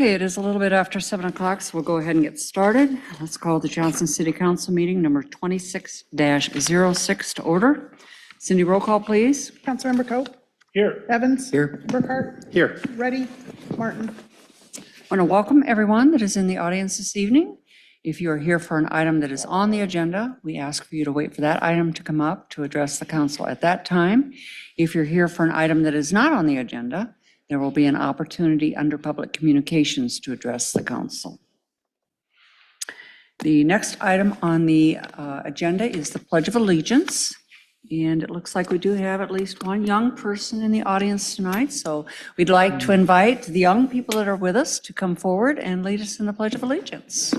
Okay, it is a little bit after 7 o'clock, so we'll go ahead and get started. Let's call the Johnston City Council meeting number 26-06 to order. Cindy, roll call, please. Councilmember Cope. Here. Evans. Here. Burkhart. Here. Reddy. Martin. I want to welcome everyone that is in the audience this evening. If you are here for an item that is on the agenda, we ask for you to wait for that item to come up to address the council at that time. If you're here for an item that is not on the agenda, there will be an opportunity under public communications to address the council. The next item on the agenda is the Pledge of Allegiance. And it looks like we do have at least one young person in the audience tonight. So we'd like to invite the young people that are with us to come forward and lead us in the Pledge of Allegiance.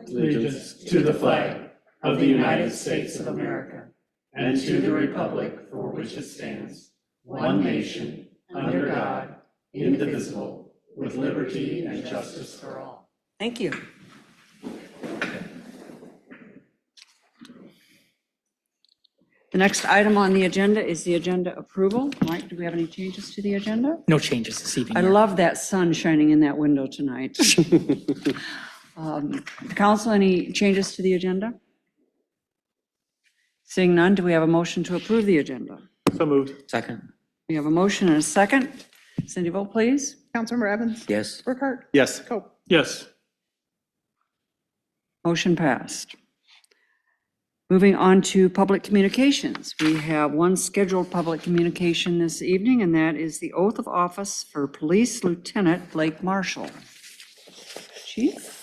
Allegiance to the flag of the United States of America and to the republic for which it stands, one nation, under God, indivisible, with liberty and justice for all. Thank you. The next item on the agenda is the agenda approval. Mike, do we have any changes to the agenda? No changes this evening. I love that sun shining in that window tonight. Council, any changes to the agenda? Seeing none, do we have a motion to approve the agenda? So moved. Second. We have a motion and a second. Cindy, vote please. Councilmember Evans. Yes. Burkhart. Yes. Cope. Yes. Motion passed. Moving on to public communications. We have one scheduled public communication this evening, and that is the oath of office for Police Lieutenant Blake Marshall. Chief?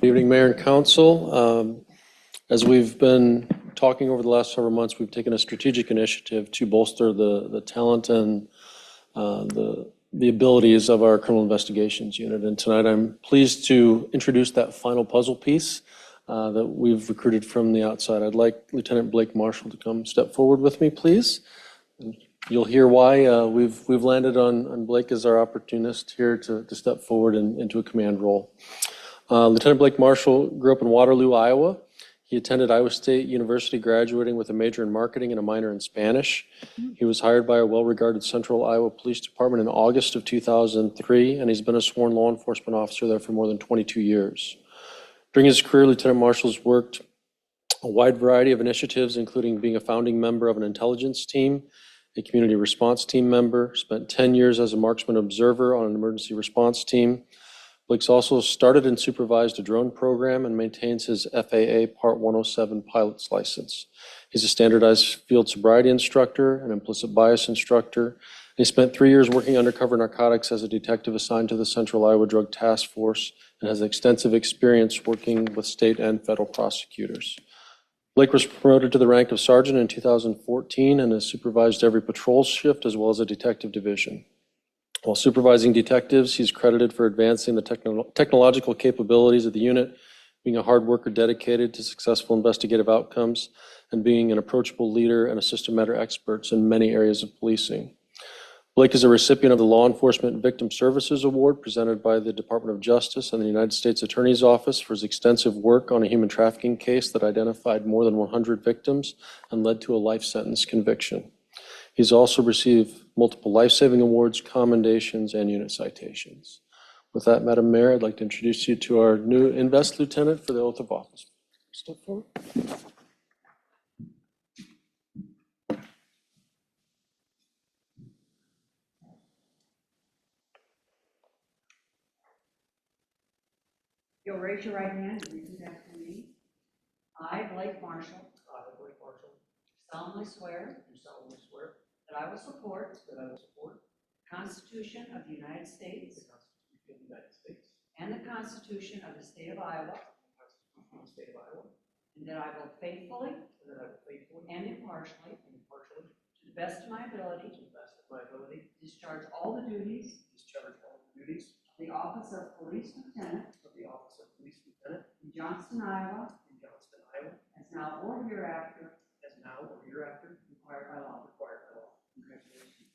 Good evening, Mayor and Council. As we've been talking over the last several months, we've taken a strategic initiative to bolster the talent and the abilities of our criminal investigations unit. And tonight I'm pleased to introduce that final puzzle piece that we've recruited from the outside. I'd like Lieutenant Blake Marshall to come step forward with me, please. And you'll hear why we've landed on Blake as our opportunist here to step forward into a command role. Lieutenant Blake Marshall grew up in Waterloo, Iowa. He attended Iowa State University, graduating with a major in marketing and a minor in Spanish. He was hired by a well-regarded Central Iowa Police Department in August of 2003, and he's been a sworn law enforcement officer there for more than 22 years. During his career, Lieutenant Marshall's worked a wide variety of initiatives, including being a founding member of an intelligence team, a community response team member, spent 10 years as a marksman observer on an emergency response team. Blake's also started and supervised a drone program and maintains his FAA Part 107 pilot's license. He's a standardized field sobriety instructor, an implicit bias instructor. He spent 3 years working undercover narcotics as a detective assigned to the Central Iowa Drug Task Force and has extensive experience working with state and federal prosecutors. Blake was promoted to the rank of sergeant in 2014 and has supervised every patrol shift as well as a detective division. While supervising detectives, he's credited for advancing the technological capabilities of the unit, being a hard worker dedicated to successful investigative outcomes, and being an approachable leader and a subject matter expert in many areas of policing. Blake is a recipient of the Law Enforcement Victim Services Award presented by the Department of Justice and the United States Attorney's Office for his extensive work on a human trafficking case that identified more than 100 victims and led to a life sentence conviction. He's also received multiple life-saving awards, commendations, and unit citations. With that, Madam Mayor, I'd like to introduce you to our new Invest Lieutenant for the oath of office. Step forward. You'll raise your right hand and repeat after me. I, Blake Marshall, solemnly swear that I will support the Constitution of the United States and the Constitution of the State of Iowa, and that I will faithfully and impartially, to the best of my ability, discharge all the duties of the office of Police Lieutenant in Johnston, Iowa, as now or hereafter required by law. Congratulations.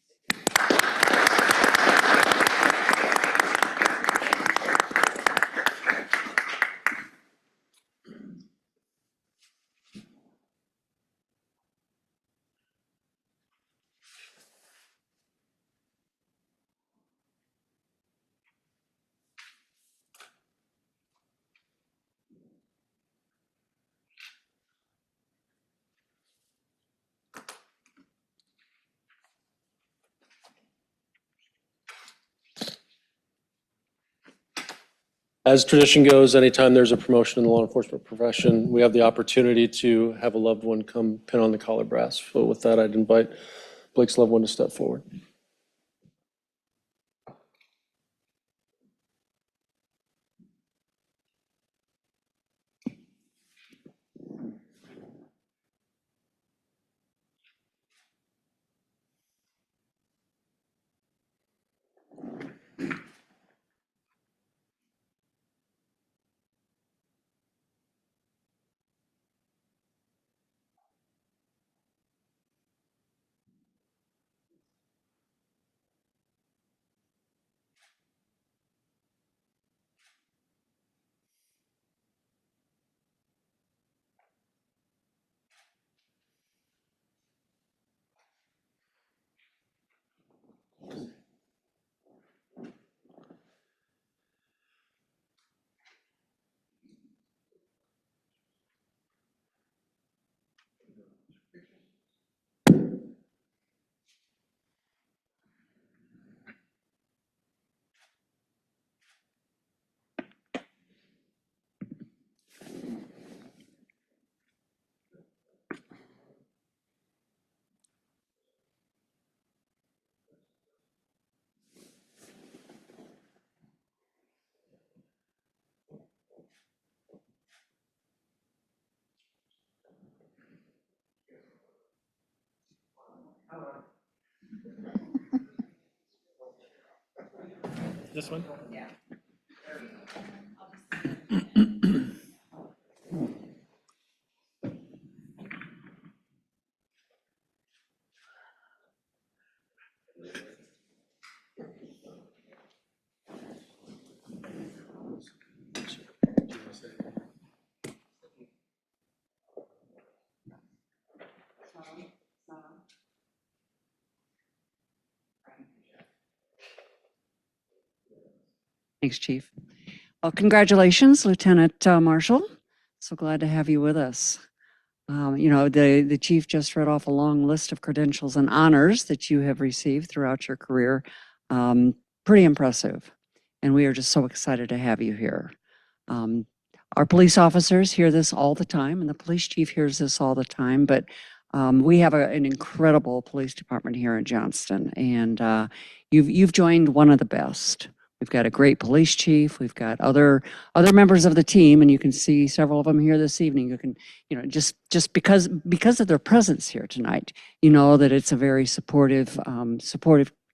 As tradition goes, anytime there's a promotion in the law enforcement profession, we have the opportunity to have a loved one come pin on the collar brass. So with that, I'd invite Blake's loved one to step forward. This one? Thanks, Chief. Well, congratulations, Lieutenant Marshall. So glad to have you with us. You know, the chief just read off a long list of credentials and honors that you have received throughout your career. Pretty impressive. And we are just so excited to have you here. Our police officers hear this all the time, and the police chief hears this all the time, but we have an incredible police department here in Johnston, and you've joined one of the best. We've got a great police chief. We've got other members of the team, and you can see several of them here this evening. You can, you know, just because of their presence here tonight, you know that it's a very supportive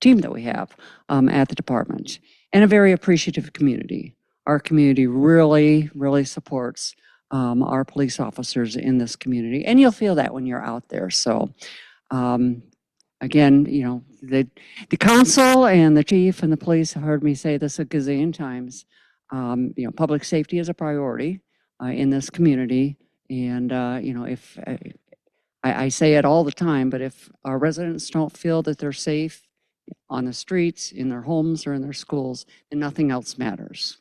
team that we have at the department, and a very appreciative community. Our community really supports our police officers in this community, and you'll feel that when you're out there. So. Again, you know, the council and the chief and the police have heard me say this a gazillion times. You know, public safety is a priority in this community. And, you know, if I say it all the time, but if our residents don't feel that they're safe on the streets, in their homes, or in their schools, then nothing else matters.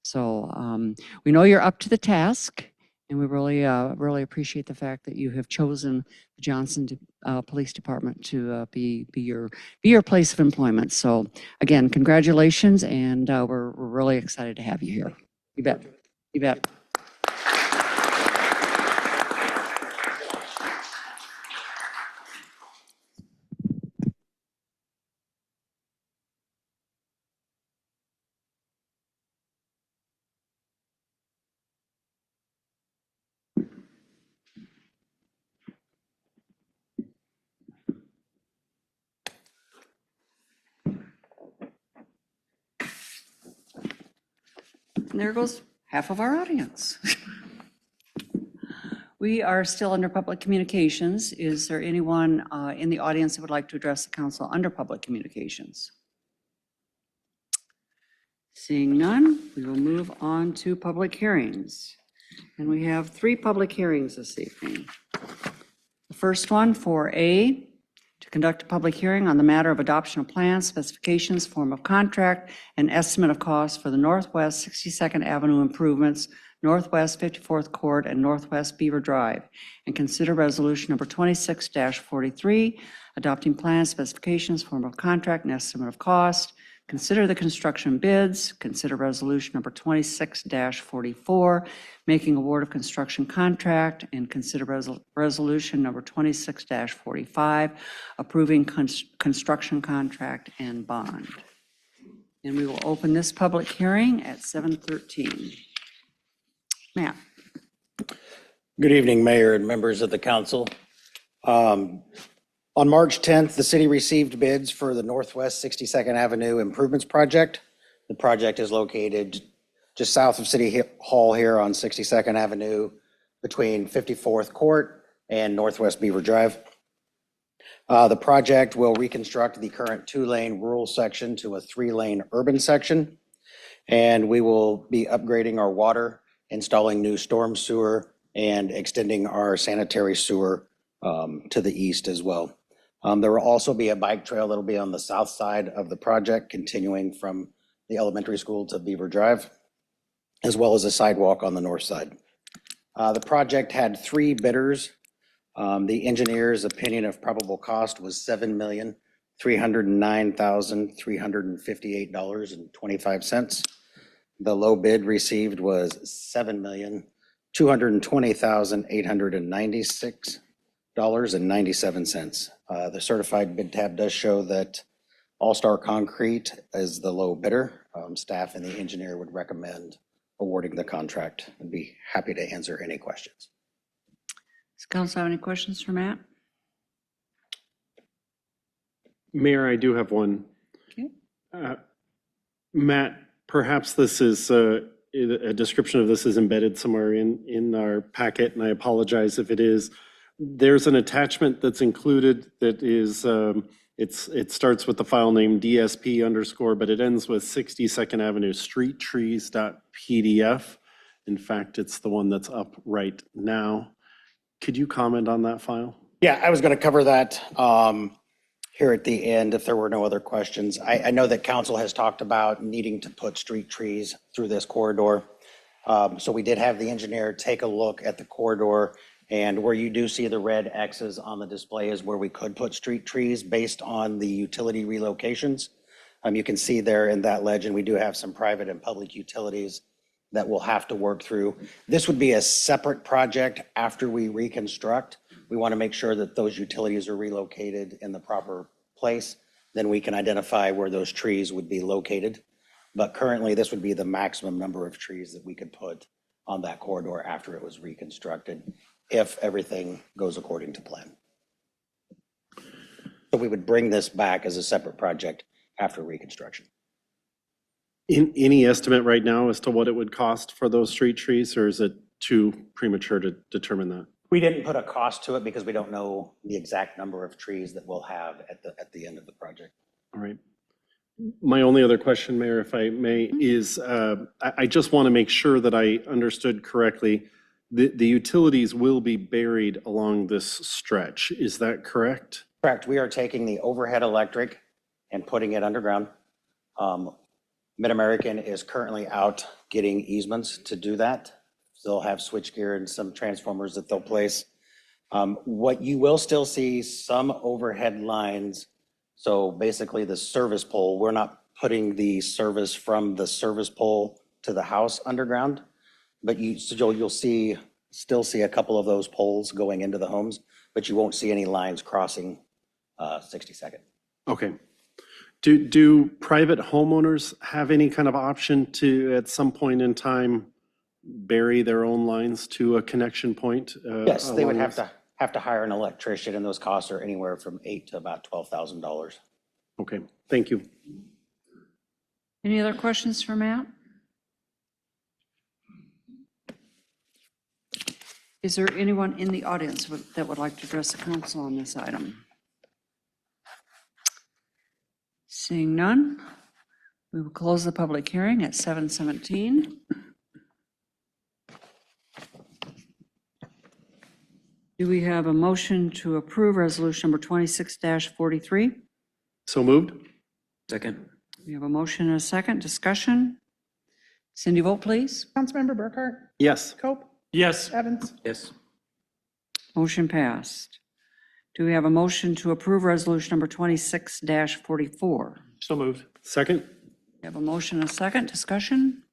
So we know you're up to the task. And we really appreciate the fact that you have chosen the Johnston Police Department to be your place of employment. So again, congratulations, and we're really excited to have you here. You bet. You bet. And there goes half of our audience. We are still under public communications. Is there anyone in the audience that would like to address the council under public communications? Seeing none, we will move on to public hearings. And we have 3 public hearings this evening. The first one for A, to conduct a public hearing on the matter of adoption of plans, specifications, form of contract, and estimate of costs for the Northwest 62nd Avenue improvements, Northwest 54th Court, and Northwest Beaver Drive, and consider resolution number 26-43, adopting plans, specifications, form of contract, and estimate of cost Consider the construction bids, consider resolution number 26-44, making award of construction contract, and consider resolution number 26-45, approving construction contract and bond. And we will open this public hearing at 7:13. Matt? Good evening, Mayor and members of the council. On March 10th, the city received bids for the Northwest 62nd Avenue Improvements Project. The project is located just south of City Hall here on 62nd Avenue between 54th Court and Northwest Beaver Drive. The project will reconstruct the current 2-lane rural section to a 3-lane urban section. And we will be upgrading our water, installing new storm sewer, and extending our sanitary sewer to the east as well. There will also be a bike trail that'll be on the south side of the project, continuing from the elementary school to Beaver Drive, as well as a sidewalk on the north side. The project had 3 bidders. The engineer's opinion of probable cost was $7,309,358.25. The low bid received was $7,220,896.97. The certified bid tab does show that All Star Concrete is the low bidder. Staff and the engineer would recommend awarding the contract. I'd be happy to answer any questions. Does council have any questions for Matt? Mayor, I do have one. Okay. Matt, perhaps this is a description of this is embedded somewhere in our packet, and I apologize if it is. There's an attachment that's included that is, it starts with the file name DSP_, but it ends with 62nd Avenue Street Trees.pdf. In fact, it's the one that's up right now. Could you comment on that file? Yeah, I was going to cover that here at the end if there were no other questions. I know that council has talked about needing to put street trees through this corridor. So we did have the engineer take a look at the corridor, and where you do see the red X's on the display is where we could put street trees based on the utility relocations. You can see there in that legend, we do have some private and public utilities that we'll have to work through. This would be a separate project after we reconstruct. We want to make sure that those utilities are relocated in the proper place. Then we can identify where those trees would be located. But currently, this would be the maximum number of trees that we could put on that corridor after it was reconstructed, if everything goes according to plan. So we would bring this back as a separate project after reconstruction. Any estimate right now as to what it would cost for those street trees, or is it too premature to determine that? We didn't put a cost to it because we don't know the exact number of trees that we'll have at the end of the project. All right. My only other question, Mayor, if I may, is I just want to make sure that I understood correctly. The utilities will be buried along this stretch. Is that correct? Correct. We are taking the overhead electric and putting it underground. Mid-American is currently out getting easements to do that. They'll have switchgear and some transformers that they'll place. What you will still see some overhead lines. So basically the service pole, we're not putting the service from the service pole to the house underground, but you'll still see a couple of those poles going into the homes, but you won't see any lines crossing 62nd. Okay. Do private homeowners have any kind of option to, at some point in time, bury their own lines to a connection point? Yes, they would have to hire an electrician, and those costs are anywhere from $8,000 to about $12,000. Okay, thank you. Any other questions for Matt? Is there anyone in the audience that would like to address the council on this item? Seeing none, we will close the public hearing at 7:17. Do we have a motion to approve resolution number 26-43? So moved? Second. We have a motion and a second. Discussion? Cindy, vote please. Councilmember Burkhart, Yes. Cope, Yes. Evans, Yes. Motion passed. Do we have a motion to approve resolution number 26-44? So moved. Second? We have a motion and a second. Discussion?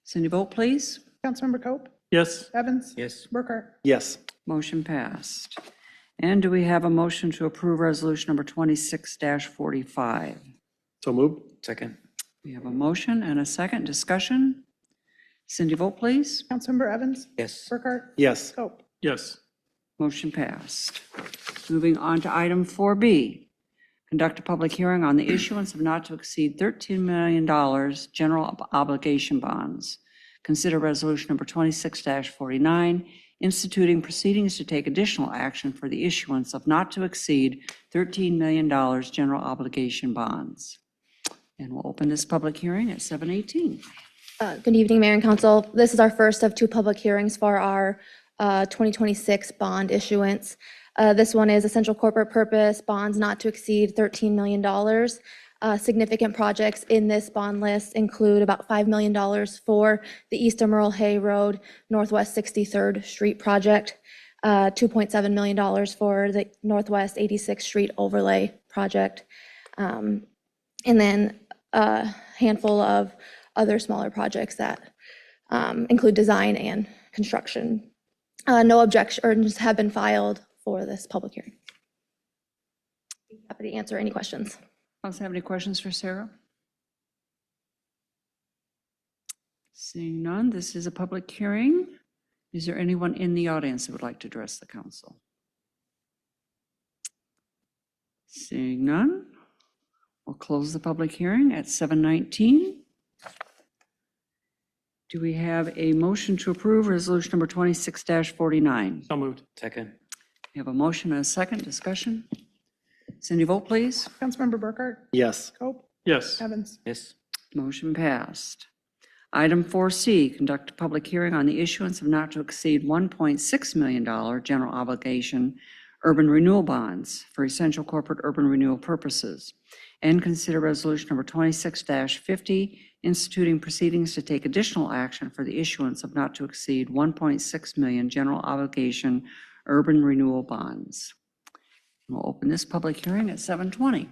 Cindy, vote please. Councilmember Cope? Yes. Evans? Yes. Burkhart? Yes. Motion passed. And do we have a motion to approve resolution number 26-45? So moved? Second. We have a motion and a second. Discussion? Cindy, vote please. Councilmember Evans? Yes. Burkhart? Yes. Cope? Yes. Motion passed. Moving on to item 4B. Conduct a public hearing on the issuance of not to exceed $13 million general obligation bonds. Consider resolution number 26-49, instituting proceedings to take additional action for the issuance of not to exceed $13 million general obligation bonds. And we'll open this public hearing at 7:18. Good evening, Mayor and Council. This is our first of two public hearings for our 2026 bond issuance. This one is essential corporate purpose bonds not to exceed $13 million. Significant projects in this bond list include about $5 million for the East Emerald Hay Road Northwest 63rd Street project, $2.7 million for the Northwest 86th Street overlay project, and then a handful of other smaller projects that include design and construction. No objections have been filed for this public hearing. Happy to answer any questions. Council have any questions for Sarah? Seeing none, this is a public hearing. Is there anyone in the audience that would like to address the council? Seeing none, we'll close the public hearing at 7:19. Do we have a motion to approve resolution number 26-49? So moved. Second. We have a motion and a second. Discussion? Cindy, vote please. Councilmember Burkhart? Yes. Cope? Yes. Evans? Yes. Motion passed. Item 4C, conduct a public hearing on the issuance of not to exceed $1.6 million general obligation urban renewal bonds for essential corporate urban renewal purposes, and consider resolution number 26-50, instituting proceedings to take additional action for the issuance of not to exceed 1.6 million general obligation urban renewal bonds. We'll open this public hearing at 7:20.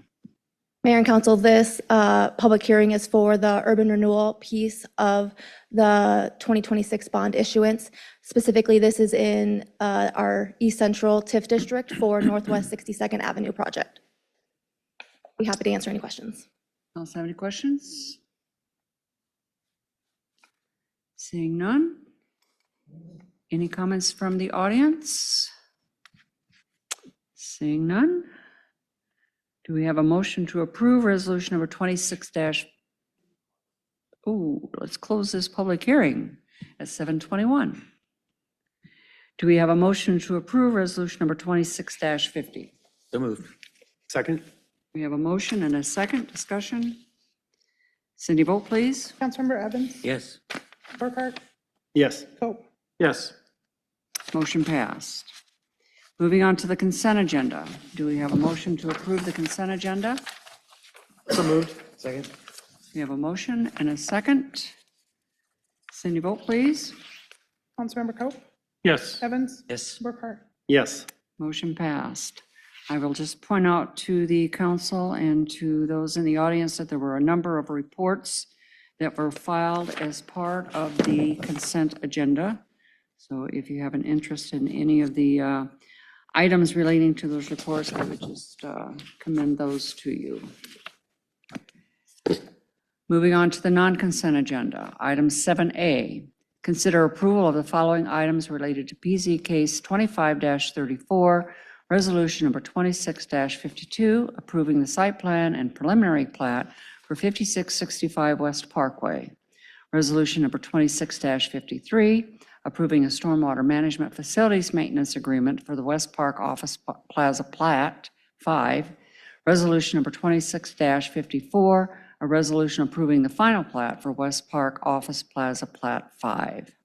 Mayor and Council, this public hearing is for the urban renewal piece of the 2026 bond issuance. Specifically, this is in our East Central TIF district for Northwest 62nd Avenue project. Be happy to answer any questions. Else have any questions? Seeing none. Any comments from the audience? Seeing none. Do we have a motion to approve resolution number 26 let's close this public hearing at 7:21. Do we have a motion to approve resolution number 26-50? So moved. Second? We have a motion and a second. Discussion. Cindy, vote please. Councilmember Evans? Yes. Burkhart? Yes. Cope? Yes. Motion passed. Moving on to the consent agenda. Do we have a motion to approve the consent agenda? So moved. Second. We have a motion and a second. Cindy, vote please. Councilmember Cope? Yes. Evans? Yes. Burkhart? Yes. Motion passed. I will just point out to the council and to those in the audience that there were a number of reports that were filed as part of the consent agenda. So if you have an interest in any of the items relating to those reports, I would just commend those to you. Moving on to the non-consent agenda. Item 7A, consider approval of the following items related to PZ case 25-34, resolution number 26-52, approving the site plan and preliminary plat for 5665 West Parkway. Resolution number 26-53, approving a stormwater management facilities maintenance agreement for the West Park Office Plaza Plat 5. Resolution number 26-54, a resolution approving the final plat for West Park Office Plaza Plat 5.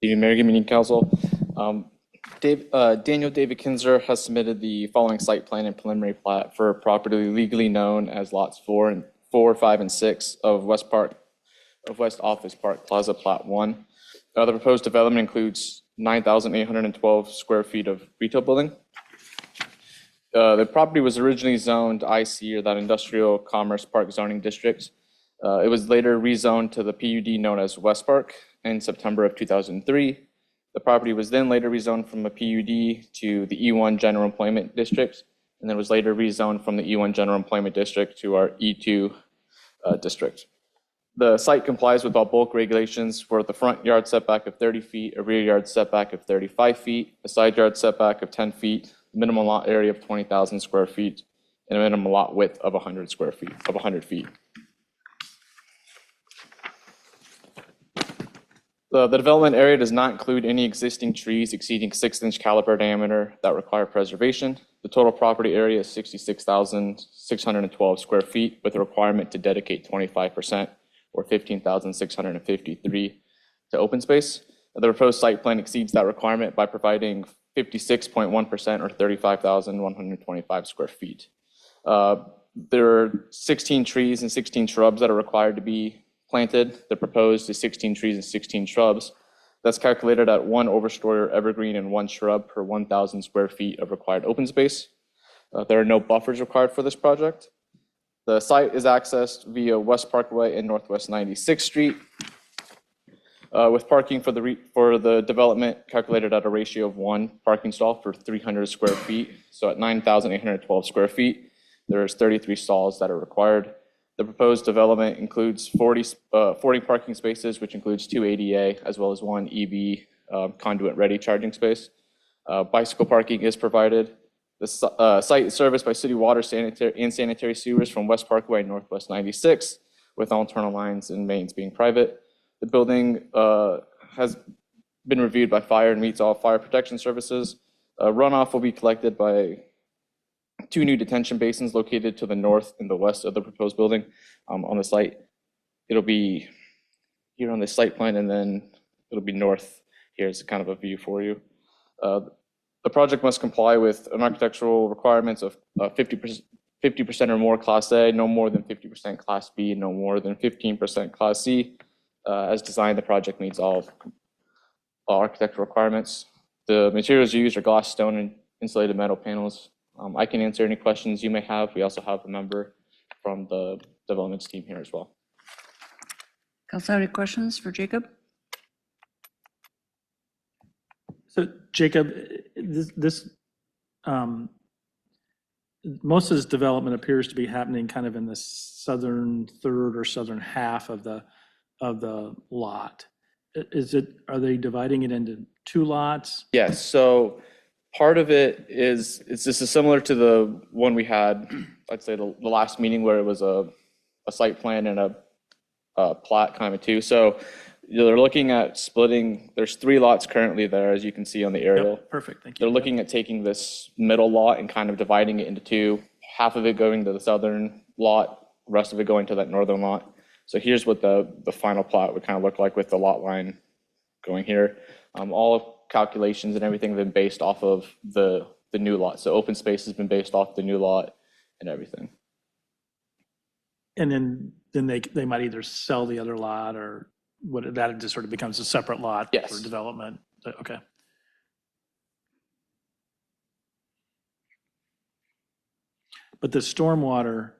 Mayor, good evening, Council. Daniel David Kinzer has submitted the following site plan and preliminary plat for a property legally known as lots 4, 5, and 6 of West Office Park Plaza Plat 1. The proposed development includes 9,812 square feet of retail building. The property was originally zoned IC, or that Industrial Commerce Park zoning district. It was later rezoned to the PUD known as West Park in September of 2003. The property was then later rezoned from a PUD to the E1 General Employment District, and then was later rezoned from the E1 General Employment District to our E2 district. The site complies with all bulk regulations for the front yard setback of 30 feet, a rear yard setback of 35 feet, a side yard setback of 10 feet, minimum lot area of 20,000 square feet, and a minimum lot width of 100 square feet, of 100 feet. The development area does not include any existing trees exceeding 6-inch caliper diameter that require preservation. The total property area is 66,612 square feet with a requirement to dedicate 25% or 15,653 to open space. The proposed site plan exceeds that requirement by providing 56.1% or 35,125 square feet. There are 16 trees and 16 shrubs that are required to be planted. The proposed is 16 trees and 16 shrubs. That's calculated at 1 overstory or evergreen and 1 shrub per 1,000 square feet of required open space. There are no buffers required for this project. The site is accessed via West Parkway and Northwest 96th Street, with parking for the development calculated at a ratio of 1 parking stall for 300 square feet. So at 9,812 square feet, there's 33 stalls that are required. The proposed development includes 40 parking spaces, which includes 2 ADA, as well as 1 EV conduit-ready charging space. Bicycle parking is provided. The site is serviced by city water and sanitary sewers from West Parkway and Northwest 96, with all internal lines and mains being private. The building has been reviewed by fire and meets all fire protection services. Runoff will be collected by 2 new detention basins located to the north and the west of the proposed building on the site. It'll be here on the site plan, and then it'll be north. Here's kind of a view for you. The project must comply with an architectural requirements of 50% or more Class A, no more than 50% Class B, no more than 15% Class C. As designed, the project meets all architectural requirements. The materials used are glass, stone, and insulated metal panels. I can answer any questions you may have. We also have a member from the developments team here as well. Council, any questions for Jacob? So Jacob, most of this development appears to be happening kind of in the southern third or southern half of the lot. Are they dividing it into 2 lots? Yes, so part of it is, this is similar to the one we had, I'd say the last meeting, where it was a site plan and a plat kind of a 2. So they're looking at splitting, there's 3 lots currently there, as you can see on the aerial. Yep, perfect, thank you. They're looking at taking this middle lot and kind of dividing it into 2, half of it going to the southern lot, the rest of it going to that northern lot. So here's what the final plot would kind of look like with the lot line going here. All calculations and everything have been based off of the new lot. So open space has been based off the new lot and everything. And then they might either sell the other lot, or that just sort of becomes a separate lot Yes. for development. Okay. But the stormwater,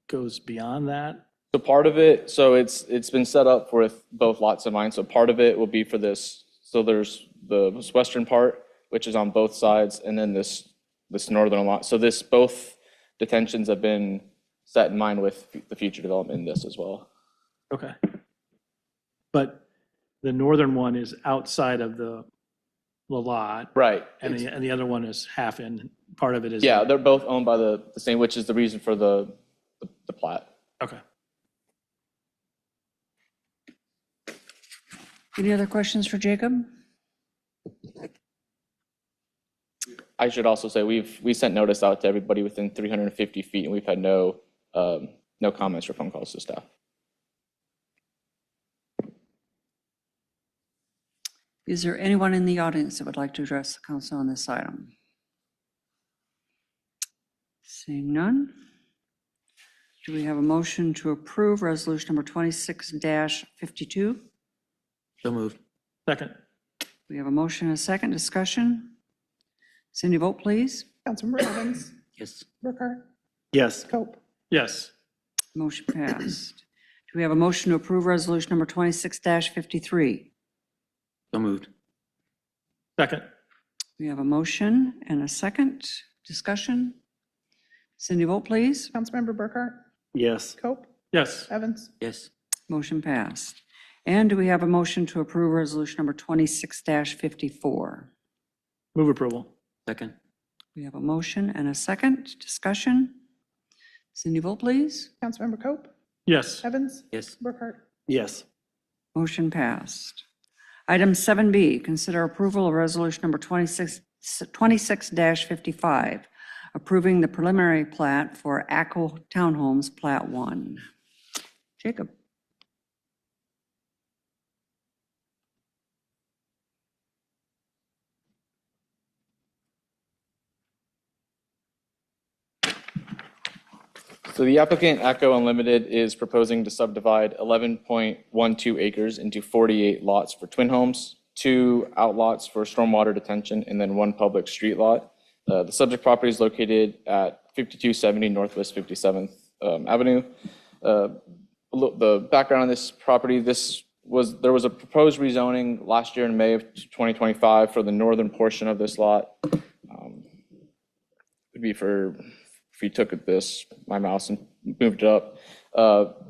goes beyond that? So part of it, so it's been set up with both lots in mind. So part of it will be for this. So there's this western part, which is on both sides, and then this northern lot. So both detentions have been set in mind with the future development in this as well. Okay. But the northern one is outside of the lot. Right. And the other one is half in, part of it is. Yeah, they're both owned by the same, which is the reason for the plat. Okay. Any other questions for Jacob? I should also say we sent notice out to everybody within 350 feet, and we've had no comments or phone calls to staff. Is there anyone in the audience that would like to address the council on this item? Seeing none. Do we have a motion to approve resolution number 26-52? So moved. Second. We have a motion and a second. Discussion. Cindy, vote please. Councilmember Evans, Yes. Burkhart, Yes. Cope, Yes. Motion passed. Do we have a motion to approve resolution number 26-53? So moved. Second. We have a motion and a second. Discussion. Cindy, vote please. Councilmember Burkhart, Yes. Cope, Yes. Evans, Yes. Motion passed. And do we have a motion to approve resolution number 26-54? Move approval. Second. We have a motion and a second. Discussion. Cindy, vote please. Councilmember Cope, Yes. Evans, Yes. Burkhart, Yes. Motion passed. Item 7B, consider approval of resolution number 26-55, approving the preliminary plat for ACO Townhomes Plat 1. Jacob. So the applicant, ACO Unlimited, is proposing to subdivide 11.12 acres into 48 lots for twin homes, 2 outlots for stormwater detention, and then 1 public street lot. The subject property is located at 5270 Northwest 57th Avenue. The background on this property, there was a proposed rezoning last year in May of 2025 for the northern portion of this lot. Would be for, if you took my mouse and moved it up,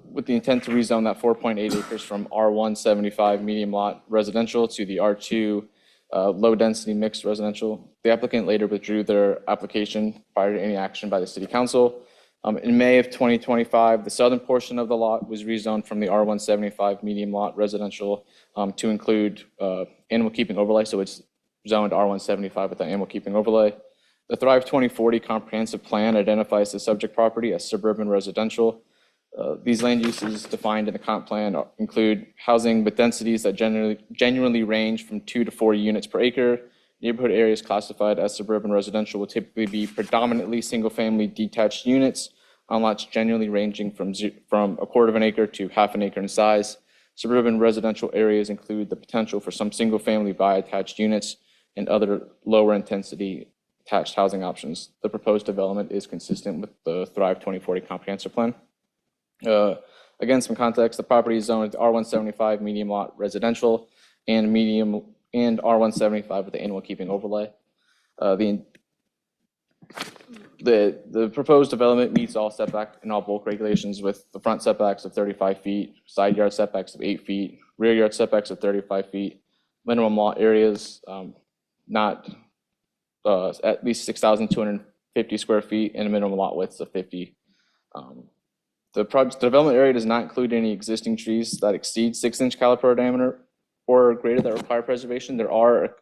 with the intent to rezone that 4.8 acres from R175 medium lot residential to the R2 low density mixed residential. The applicant later withdrew their application prior to any action by the city council. In May of 2025, the southern portion of the lot was rezoned from the R175 medium lot residential to include animal keeping overlay. So it's zoned R175 with the animal keeping overlay. The Thrive 2040 comprehensive plan identifies the subject property as suburban residential. These land uses defined in the comp plan include housing with densities that genuinely range from 2 to 4 units per acre. Neighborhood areas classified as suburban residential will typically be predominantly single-family detached units on lots generally ranging from a quarter of an acre to half an acre in size. Suburban residential areas include the potential for some single-family bi-attached units and other lower intensity attached housing options. The proposed development is consistent with the Thrive 2040 comprehensive plan. Again, some context, the property is zoned R175 medium lot residential and R175 with the animal keeping overlay. The proposed development meets all setback and all bulk regulations with the front setbacks of 35 feet, side yard setbacks of 8 feet, rear yard setbacks of 35 feet, minimum lot areas not at least 6,250 square feet and a minimum lot width of 50. The development area does not include any existing trees that exceed 6-inch caliper diameter or greater that require preservation. There are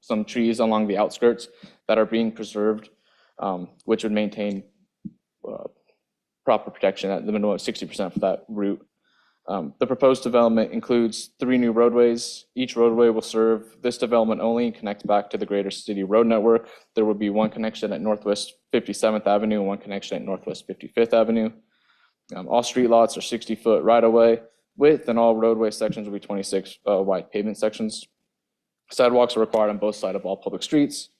some trees along the outskirts that are being preserved, which would maintain proper protection at the minimum of 60% for that route. The proposed development includes 3 new roadways. Each roadway will serve this development only and connect back to the greater city road network. There will be 1 connection at Northwest 57th Avenue and 1 connection at Northwest 55th Avenue. All street lots are 60-foot right-of-way width, and all roadway sections will be 26 wide pavement sections. Sidewalks are required on both sides of all public streets.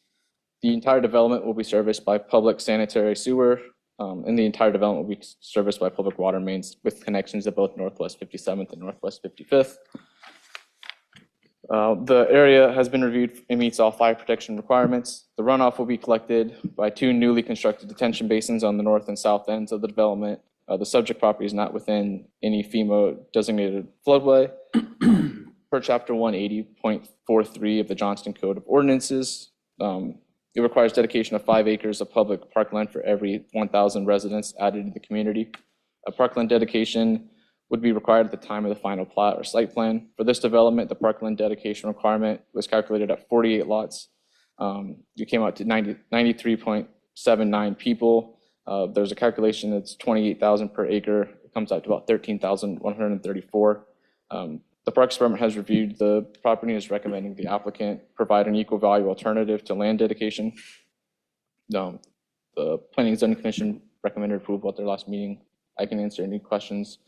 The entire development will be serviced by public sanitary sewer, and the entire development will be serviced by public water mains with connections at both Northwest 57th and Northwest 55th. The area has been reviewed and meets all fire protection requirements. The runoff will be collected by 2 newly constructed detention basins on the north and south ends of the development. The subject property is not within any FEMA designated floodway. Per chapter 180.43 of the Johnston Code of Ordinances, it requires dedication of 5 acres of public parkland for every 1,000 residents added to the community. A parkland dedication would be required at the time of the final plat or site plan. For this development, the parkland dedication requirement was calculated at 48 lots. You came out to 93.79 people. There's a calculation that's 28,000 per acre. It comes out to about 13,134. The Parks Department has reviewed the property and is recommending the applicant provide an equal value alternative to land dedication. The Planning and Zoning Commission recommended approval at their last meeting. I can answer any questions.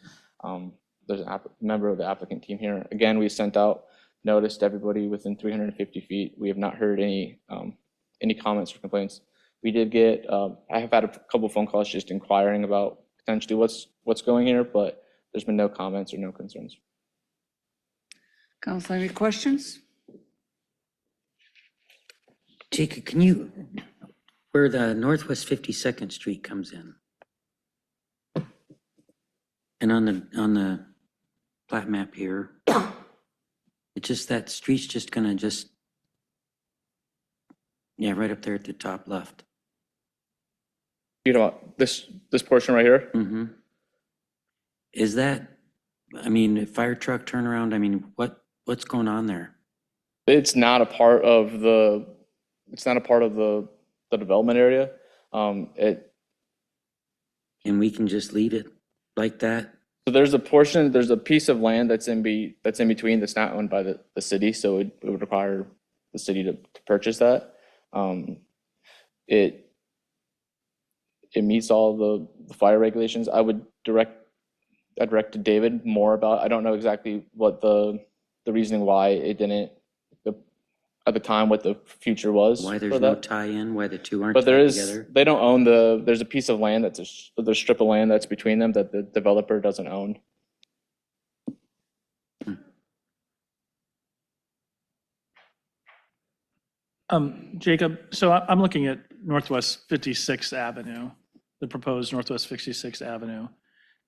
There's a member of the applicant team here. Again, we sent out noticed everybody within 350 feet. We have not heard any comments or complaints. We did get, I have had a couple phone calls just inquiring about potentially what's going here, but there's been no comments or no concerns. Council, any questions? Jacob, can you, where the Northwest 52nd Street comes in? And on the plat map here, it's just that street's just gonna just, yeah, right up there at the top left. You know, this portion right here? Mm-hmm. Is that, I mean, a fire truck turnaround, I mean, what's going on there? It's not a part of the development area. And we can just leave it like that? So there's a piece of land that's in between that's not owned by the city, so it would require the city to purchase that. It meets all the fire regulations. I'd direct to David more about, I don't know exactly what the reasoning why it didn't, at the time, what the future was. Why there's for no that. tie-in, why the two aren't But there tied is, together? they don't own there's a piece of land there's a strip of land that's between them that the developer doesn't own. Jacob, so I'm looking at Northwest 56th Avenue, the proposed Northwest 56th Avenue.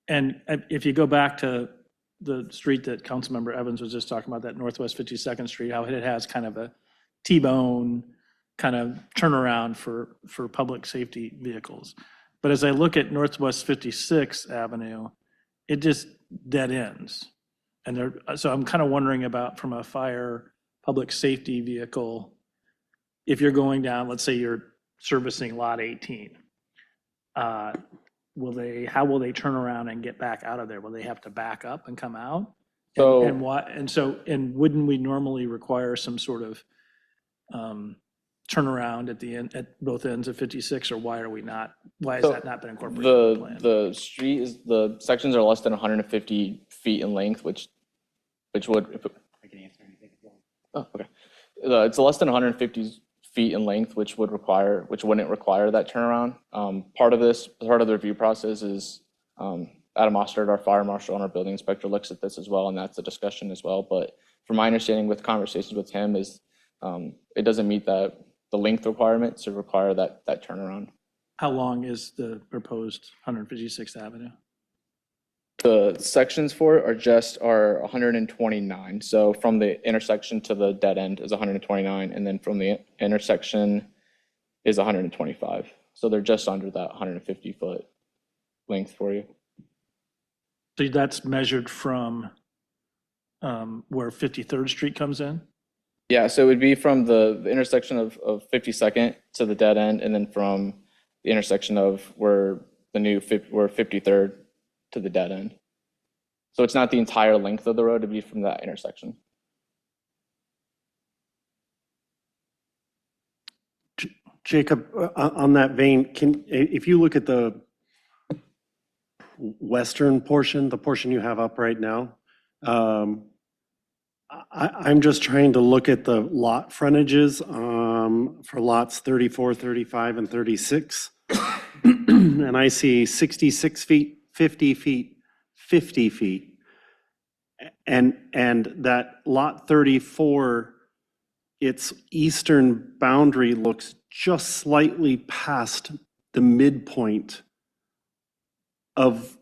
And if you go back to the street that Councilmember Evans was just talking about, that Northwest 52nd Street, how it has kind of a T-bone kind of turnaround for public safety vehicles. But as I look at Northwest 56th Avenue, it just dead ends. And so I'm kind of wondering about, from a fire public safety vehicle, if you're going down, let's say you're servicing lot 18, how will they turn around and get back out of there? Will they have to back up and come out? So- And wouldn't we normally require some sort of turnaround at the end, at both ends of 56, or why has that not been incorporated in the plan? The sections are less than 150 feet in length, which would, I can answer anything. oh, okay. It's less than 150 feet in length, which wouldn't require that turnaround. Part of the review process is Adam Mostert, our fire marshal, and our building inspector looks at this as well, and that's a discussion as well. But from my understanding with conversations with him is it doesn't meet the length requirement to require that turnaround. How long is the proposed 156th Avenue? The sections for it are 129. So from the intersection to the dead end is 129, and then from the intersection is 125. So they're just under that 150-foot length for you. So that's measured from where 53rd Street comes in? Yeah, so it would be from the intersection of 52nd to the dead end, and then from the intersection of where 53rd to the dead end. So it's not the entire length of the road, it'd be from that intersection. Jacob, on that vein, if you look at the western portion, the portion you have up right now, I'm just trying to look at the lot frontages for lots 34, 35, and 36. And I see 66 feet, 50 feet, 50 feet. And that lot 34, its eastern boundary looks just slightly past the midpoint of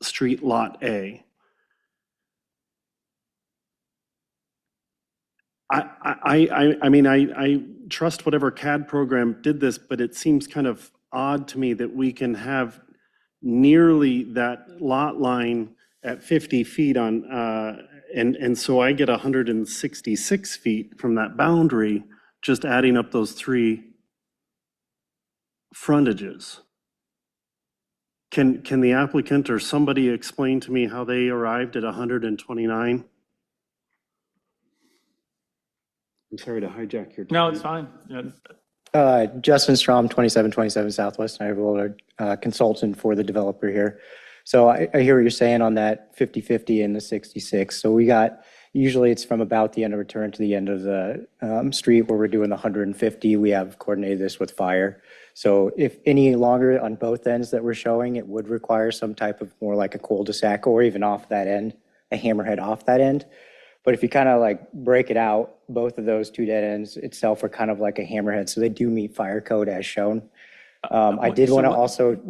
street lot A. I mean, I trust whatever CAD program did this, but it seems kind of odd to me that we can have nearly that lot line at 50 feet on, and so I get 166 feet from that boundary, just adding up those three frontages. Can the applicant or somebody explain to me how they arrived at 129? I'm sorry to hijack your time. No, it's fine. Yeah. Justin Strom, 2727 Southwest Niagara, consultant for the developer here. So I hear what you're saying on that 50-50 and the 66. So we got, Usually it's from about the end of return to the end of the street where we're doing the 150. We have coordinated this with fire. So if any longer on both ends that we're showing, it would require some type of more like a cul-de-sac or even off that end, a hammerhead off that end. But if you kind of like break it out, both of those two dead ends itself are kind of like a hammerhead. So they do meet fire code as shown. I did want to also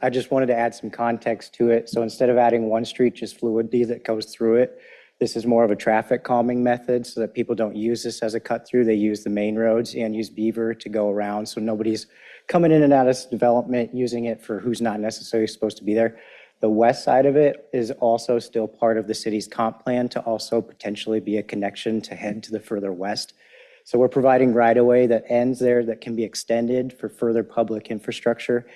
I just wanted to add some context to it. So instead of adding one street, just fluidity that goes through it, this is more of a traffic calming method so that people don't use this as a cut through. They use the main roads and use Beaver to go around. So nobody's coming in and out of this development using it for who's not necessarily supposed to be there. The west side of it is also still part of the city's comp plan to also potentially be a connection to head to the further west. So we're providing right-of-way that ends there that can be extended for further public infrastructure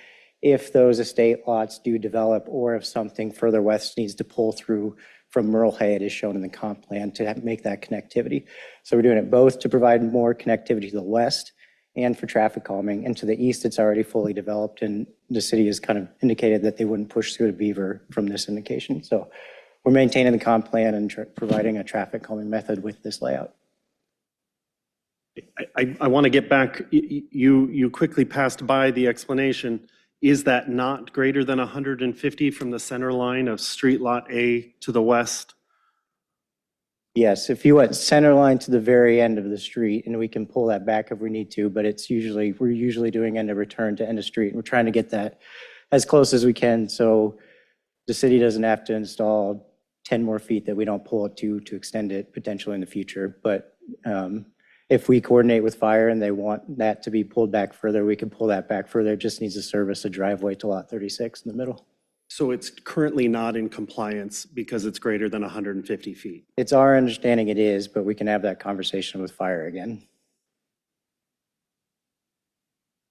if those estate lots do develop or if something further west needs to pull through from Merle Head as shown in the comp plan to make that connectivity. So we're doing it both to provide more connectivity to the west and for traffic calming. And to the east, it's already fully developed and the city has kind of indicated that they wouldn't push through to Beaver from this indication. So we're maintaining the comp plan and providing a traffic calming method with this layout. I want to get back, you quickly passed by the explanation. Is that not greater than 150 from the center line of street lot A to the west? Yes, if you went center line to the very end of the street, and we can pull that back if we need to, but we're usually doing end of return to end of street. We're trying to get that as close as we can so the city doesn't have to install 10 more feet that we don't pull it to extend it potentially in the future. But if we coordinate with fire and they want that to be pulled back further, we can pull that back further. It just needs to service a driveway to lot 36 in the middle. So it's currently not in compliance because it's greater than 150 feet. It's our understanding it is, but we can have that conversation with fire again.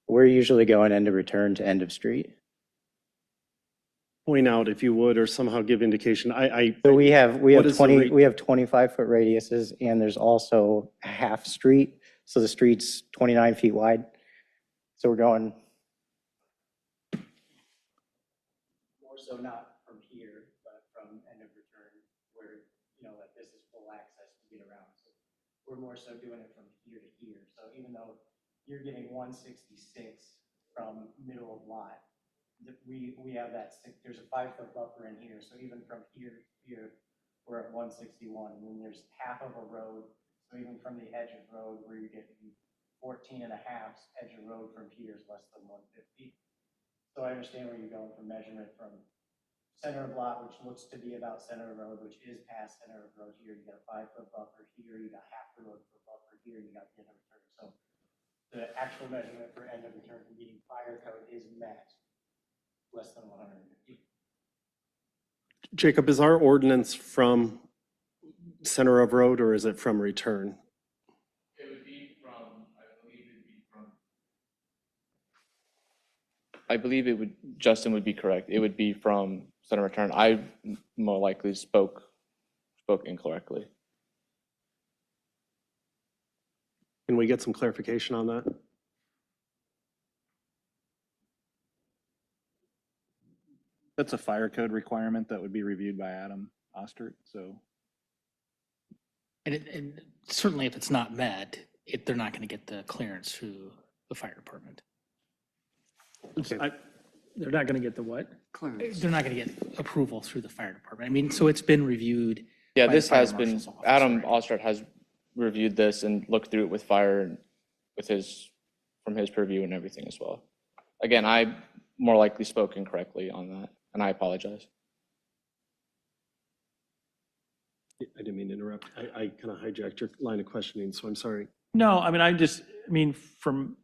We're usually going end of return to end of street. Point out if you would, or somehow give indication. So we have What is the 25-foot radiuses and there's also a half street. So the street's 29 feet wide. So we're going more so not from here, but from end of return where, like this is full access to get around. So we're more so doing it from here to here. So even though you're getting 166 from middle of lot, we have there's a 5-foot buffer in here. So even from here to here, we're at 161. And then there's half of a road. So even from the edge of road where you're getting 14 and a half, edge of road from here is less than 150. So I understand where you're going from measurement from center of lot, which looks to be about center of road, which is past center of road here. You got a 5-foot buffer here. You got half the road for buffer here. You got the end of return. So the actual measurement for end of return from meeting fire code is met. Less than 150. Jacob, is our ordinance from center of road or is it from return? It would be from, I believe it would, Justin would be correct. It would be from center return. I more likely spoke incorrectly. Can we get some clarification on that? That's a fire code requirement that would be reviewed by Adam Ostert, so. And certainly if it's not met, they're not going to get the clearance through the fire department. Okay. They're not going to get the what? Clearance. They're not going to get approval through the fire department. I mean, so it's been reviewed. Yeah, by this the fire has been, marshal's office Adam already. Ostrat has reviewed this and looked through it with fire with from his purview and everything as well. Again, I more likely spoke incorrectly on that, and I apologize. I didn't mean to interrupt. I kind of hijacked your line of questioning, so I'm sorry. No, I mean, from,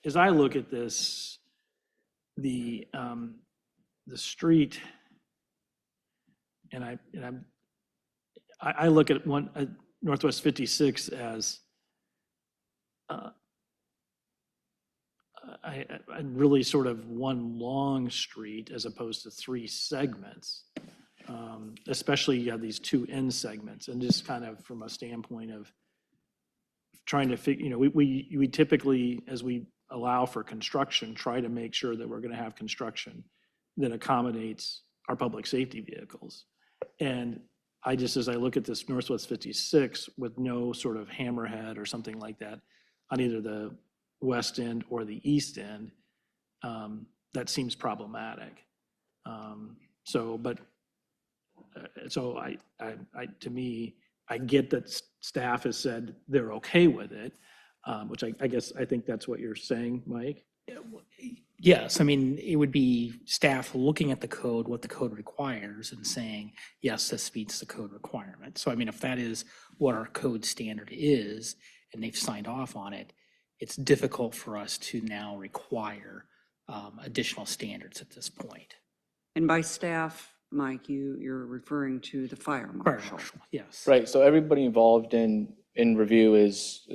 as I look at this, the street, and I look at Northwest 56 as I really sort of one long street as opposed to 3 segments. Especially you have these 2 end segments, and just kind of from a standpoint of trying to figure, we typically, as we allow for construction, try to make sure that we're going to have construction that accommodates our public safety vehicles. And as I look at this Northwest 56 with no sort of hammerhead or something like that on either the west end or the east end, that seems problematic. So to me, I get that staff has said they're okay with it, which I think that's what you're saying, Mike. Yes, I mean, it would be staff looking at the code, what the code requires, and saying, yes, this meets the code requirement. So I mean, if that is what our code standard is, and they've signed off on it, it's difficult for us to now require additional standards at this point. And by staff, Mike, you're referring to the fire marshal. Yes. Right, so everybody involved in review is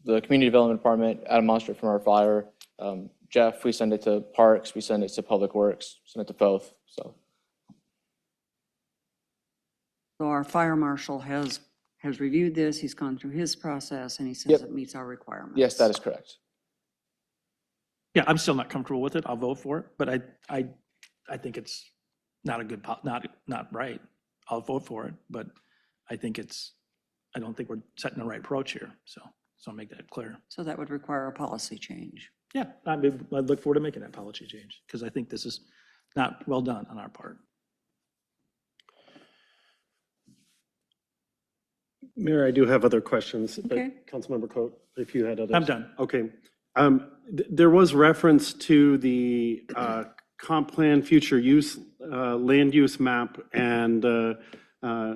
the Community Development Department, Adam Monster from our fire, Jeff, we send it to Parks, we send it to Public Works, send it to both, so. So our fire marshal has reviewed this, he's gone through his process, and he says Yep. it meets our requirements. Yes, that is correct. Yeah, I'm still not comfortable with it. I'll vote for it, but I think it's not a good, not right. I'll vote for it, but I don't think we're setting the right approach here. So I'll make that clear. So that would require a policy change. Yeah, I'd look forward to making that policy change because I think this is not well done on our part. Mayor, I do have other questions, but Okay. Councilmember Coate, if you had others. I'm done. Okay. There was reference to the comp plan future use, land use map, and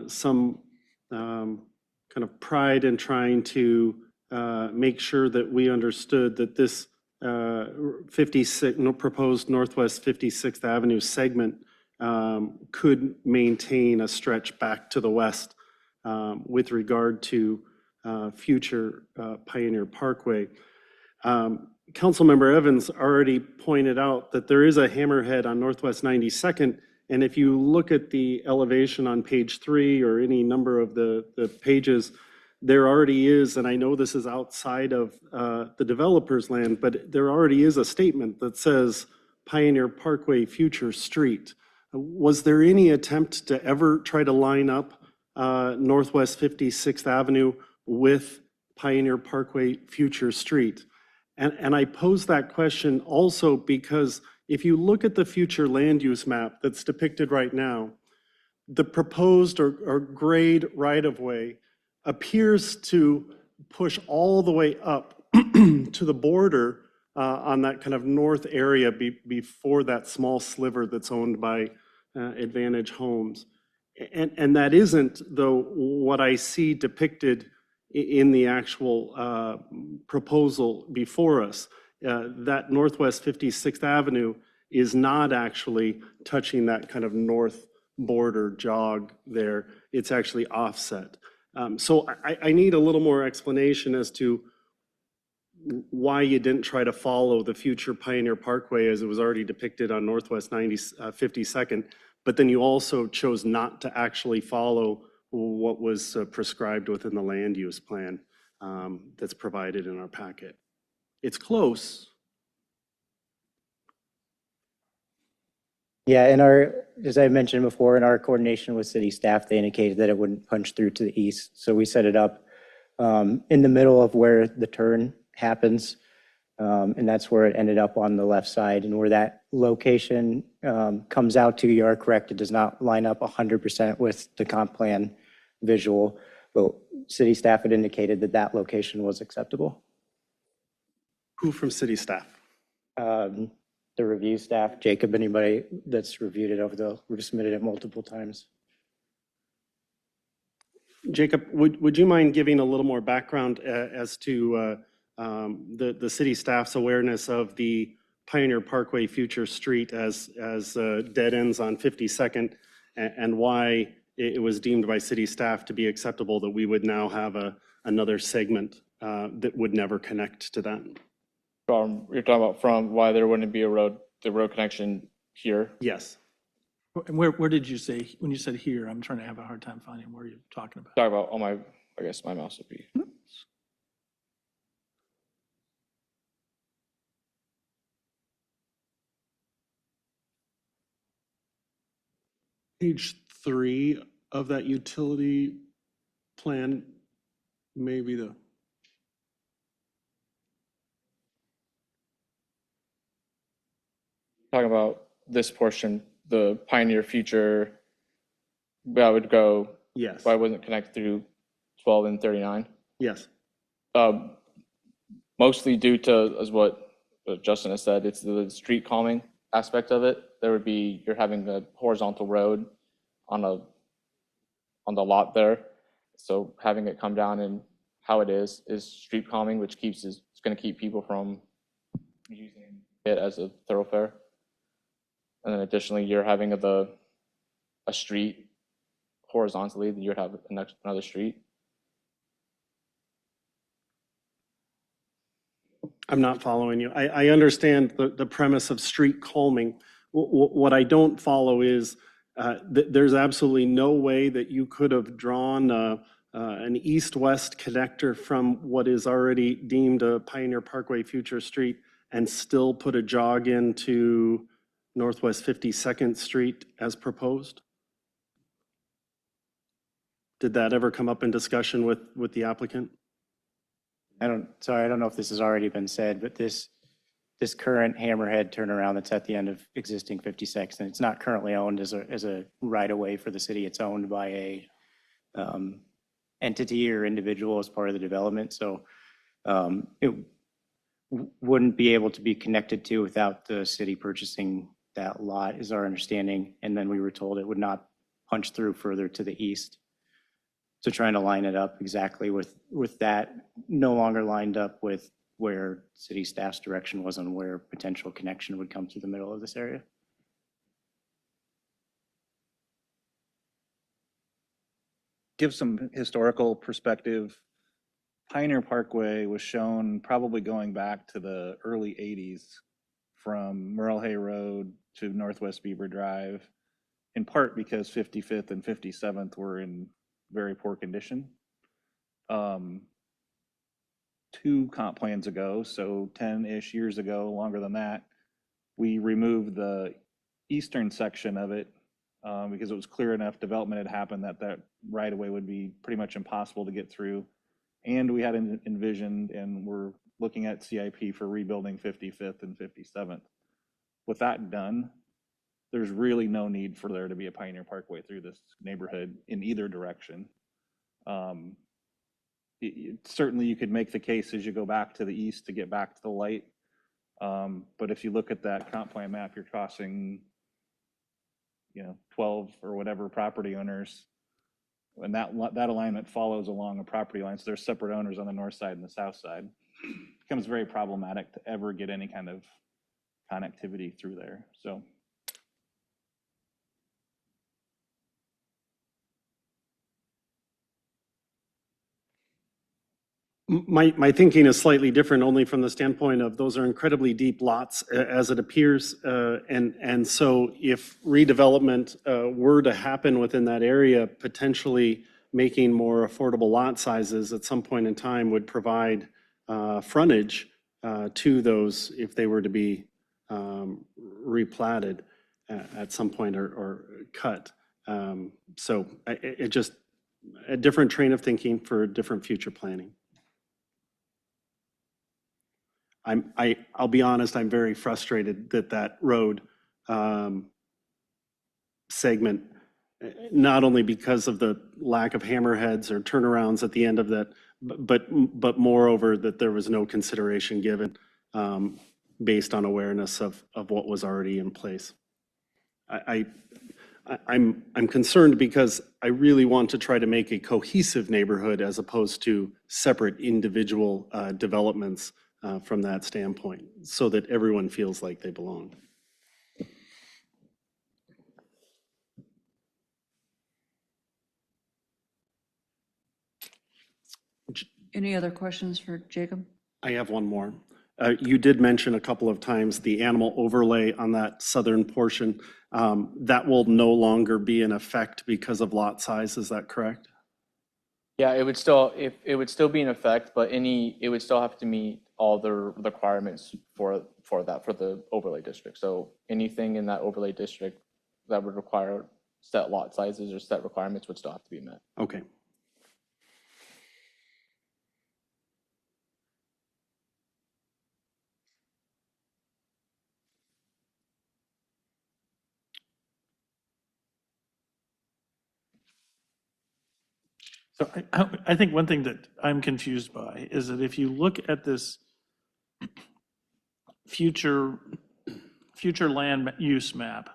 some kind of pride in trying to make sure that we understood that this proposed Northwest 56th Avenue segment could maintain a stretch back to the west with regard to future Pioneer Parkway. Councilmember Evans already pointed out that there is a hammerhead on Northwest 92nd, and if you look at the elevation on page 3 or any number of the pages, there already is, and I know this is outside of the developer's land, but there already is a statement that says Pioneer Parkway Future Street. Was there any attempt to ever try to line up Northwest 56th Avenue with Pioneer Parkway Future Street? And I pose that question also because if you look at the future land use map that's depicted right now, the proposed or grade right-of-way appears to push all the way up to the border on that kind of north area before that small sliver that's owned by Advantage Homes. And that isn't, though, what I see depicted in the actual proposal before us. That Northwest 56th Avenue is not actually touching that kind of north border jog there. It's actually offset. So I need a little more explanation as to why you didn't try to follow the future Pioneer Parkway as it was already depicted on Northwest 52nd, but then you also chose not to actually follow what was prescribed within the land use plan that's provided in our packet. It's close. Yeah, as I mentioned before, in our coordination with city staff, they indicated that it wouldn't punch through to the east. So we set it up in the middle of where the turn happens. And that's where it ended up on the left side. And where that location comes out to, you are correct, it does not line up 100% with the comp plan visual. But city staff had indicated that that location was acceptable. Who from city staff? The review staff, Jacob, anybody that's reviewed it we've submitted it multiple times. Jacob, would you mind giving a little more background as to the city staff's awareness of the Pioneer Parkway Future Street as dead ends on 52nd and why it was deemed by city staff to be acceptable that we would now have another segment that would never connect to that? You're talking about from why there wouldn't be the road connection here? Yes. And where did you say, when you said here, I'm trying to have a hard time finding where you're talking about. Talk about, I guess my mouse would be. Page 3 of that utility plan, maybe the, Talking about this portion, the Pioneer Future, that would go, yes, why wasn't connected through 12 and 39? yes. Mostly due to, as what Justin has said, it's the street calming aspect of it. There would be, you're having a horizontal road on the lot there. So having it come down and how it is street calming, which it's going to keep people from using it as a thoroughfare. And then additionally, you're having a street horizontally, then you'd have another street. I'm not following you. I understand the premise of street calming. What I don't follow is there's absolutely no way that you could have drawn an east-west connector from what is already deemed a Pioneer Parkway Future Street and still put a jog into Northwest 52nd Street as proposed? Did that ever come up in discussion with the applicant? I don't know if this has already been said, but this current hammerhead turnaround that's at the end of existing 56, and it's not currently owned as a right of way for the city. It's owned by a entity or individual as part of the development. So it wouldn't be able to be connected to without the city purchasing that lot, is our understanding. And then we were told it would not punch through further to the east. So trying to line it up exactly with that, no longer lined up with where city staff's direction was on where potential connection would come through the middle of this area. Give some historical perspective. Pioneer Parkway was shown probably going back to the early 80s from Merle Hay Road to Northwest Beaver Drive, in part because 55th and 57th were in very poor condition. 2 comp plans ago, so 10-ish years ago, longer than that, we removed the eastern section of it because it was clear enough development had happened that right away would be pretty much impossible to get through. And we had envisioned and we're looking at CIP for rebuilding 55th and 57th. With that done, there's really no need for there to be a Pioneer Parkway through this neighborhood in either direction. Certainly you could make the case as you go back to the east to get back to the light. But if you look at that comp plan map, you're crossing, 12 or whatever property owners, and that alignment follows along a property line. So there's separate owners on the north side and the south side. It becomes very problematic to ever get any kind of connectivity through there. So. My thinking is slightly different, only from the standpoint of those are incredibly deep lots as it appears. And so if redevelopment were to happen within that area, potentially making more affordable lot sizes at some point in time would provide frontage to those if they were to be replatted at some point or cut. So it just a different train of thinking for different future planning. I'll be honest, I'm very frustrated that road segment, not only because of the lack of hammerheads or turnarounds at the end of that, but moreover, that there was no consideration given based on awareness of what was already in place. I'm concerned because I really want to try to make a cohesive neighborhood as opposed to separate individual developments from that standpoint, so that everyone feels like they belong. Any other questions for Jacob? I have one more. You did mention a couple of times the animal overlay on that southern portion. That will no longer be in effect because of lot size, is that correct? Yeah, it would still be in effect, but it would still have to meet all the requirements for the overlay district. So anything in that overlay district that would require set lot sizes or set requirements would still have to be met. Okay. So I think one thing that I'm confused by is that if you look at this future land use map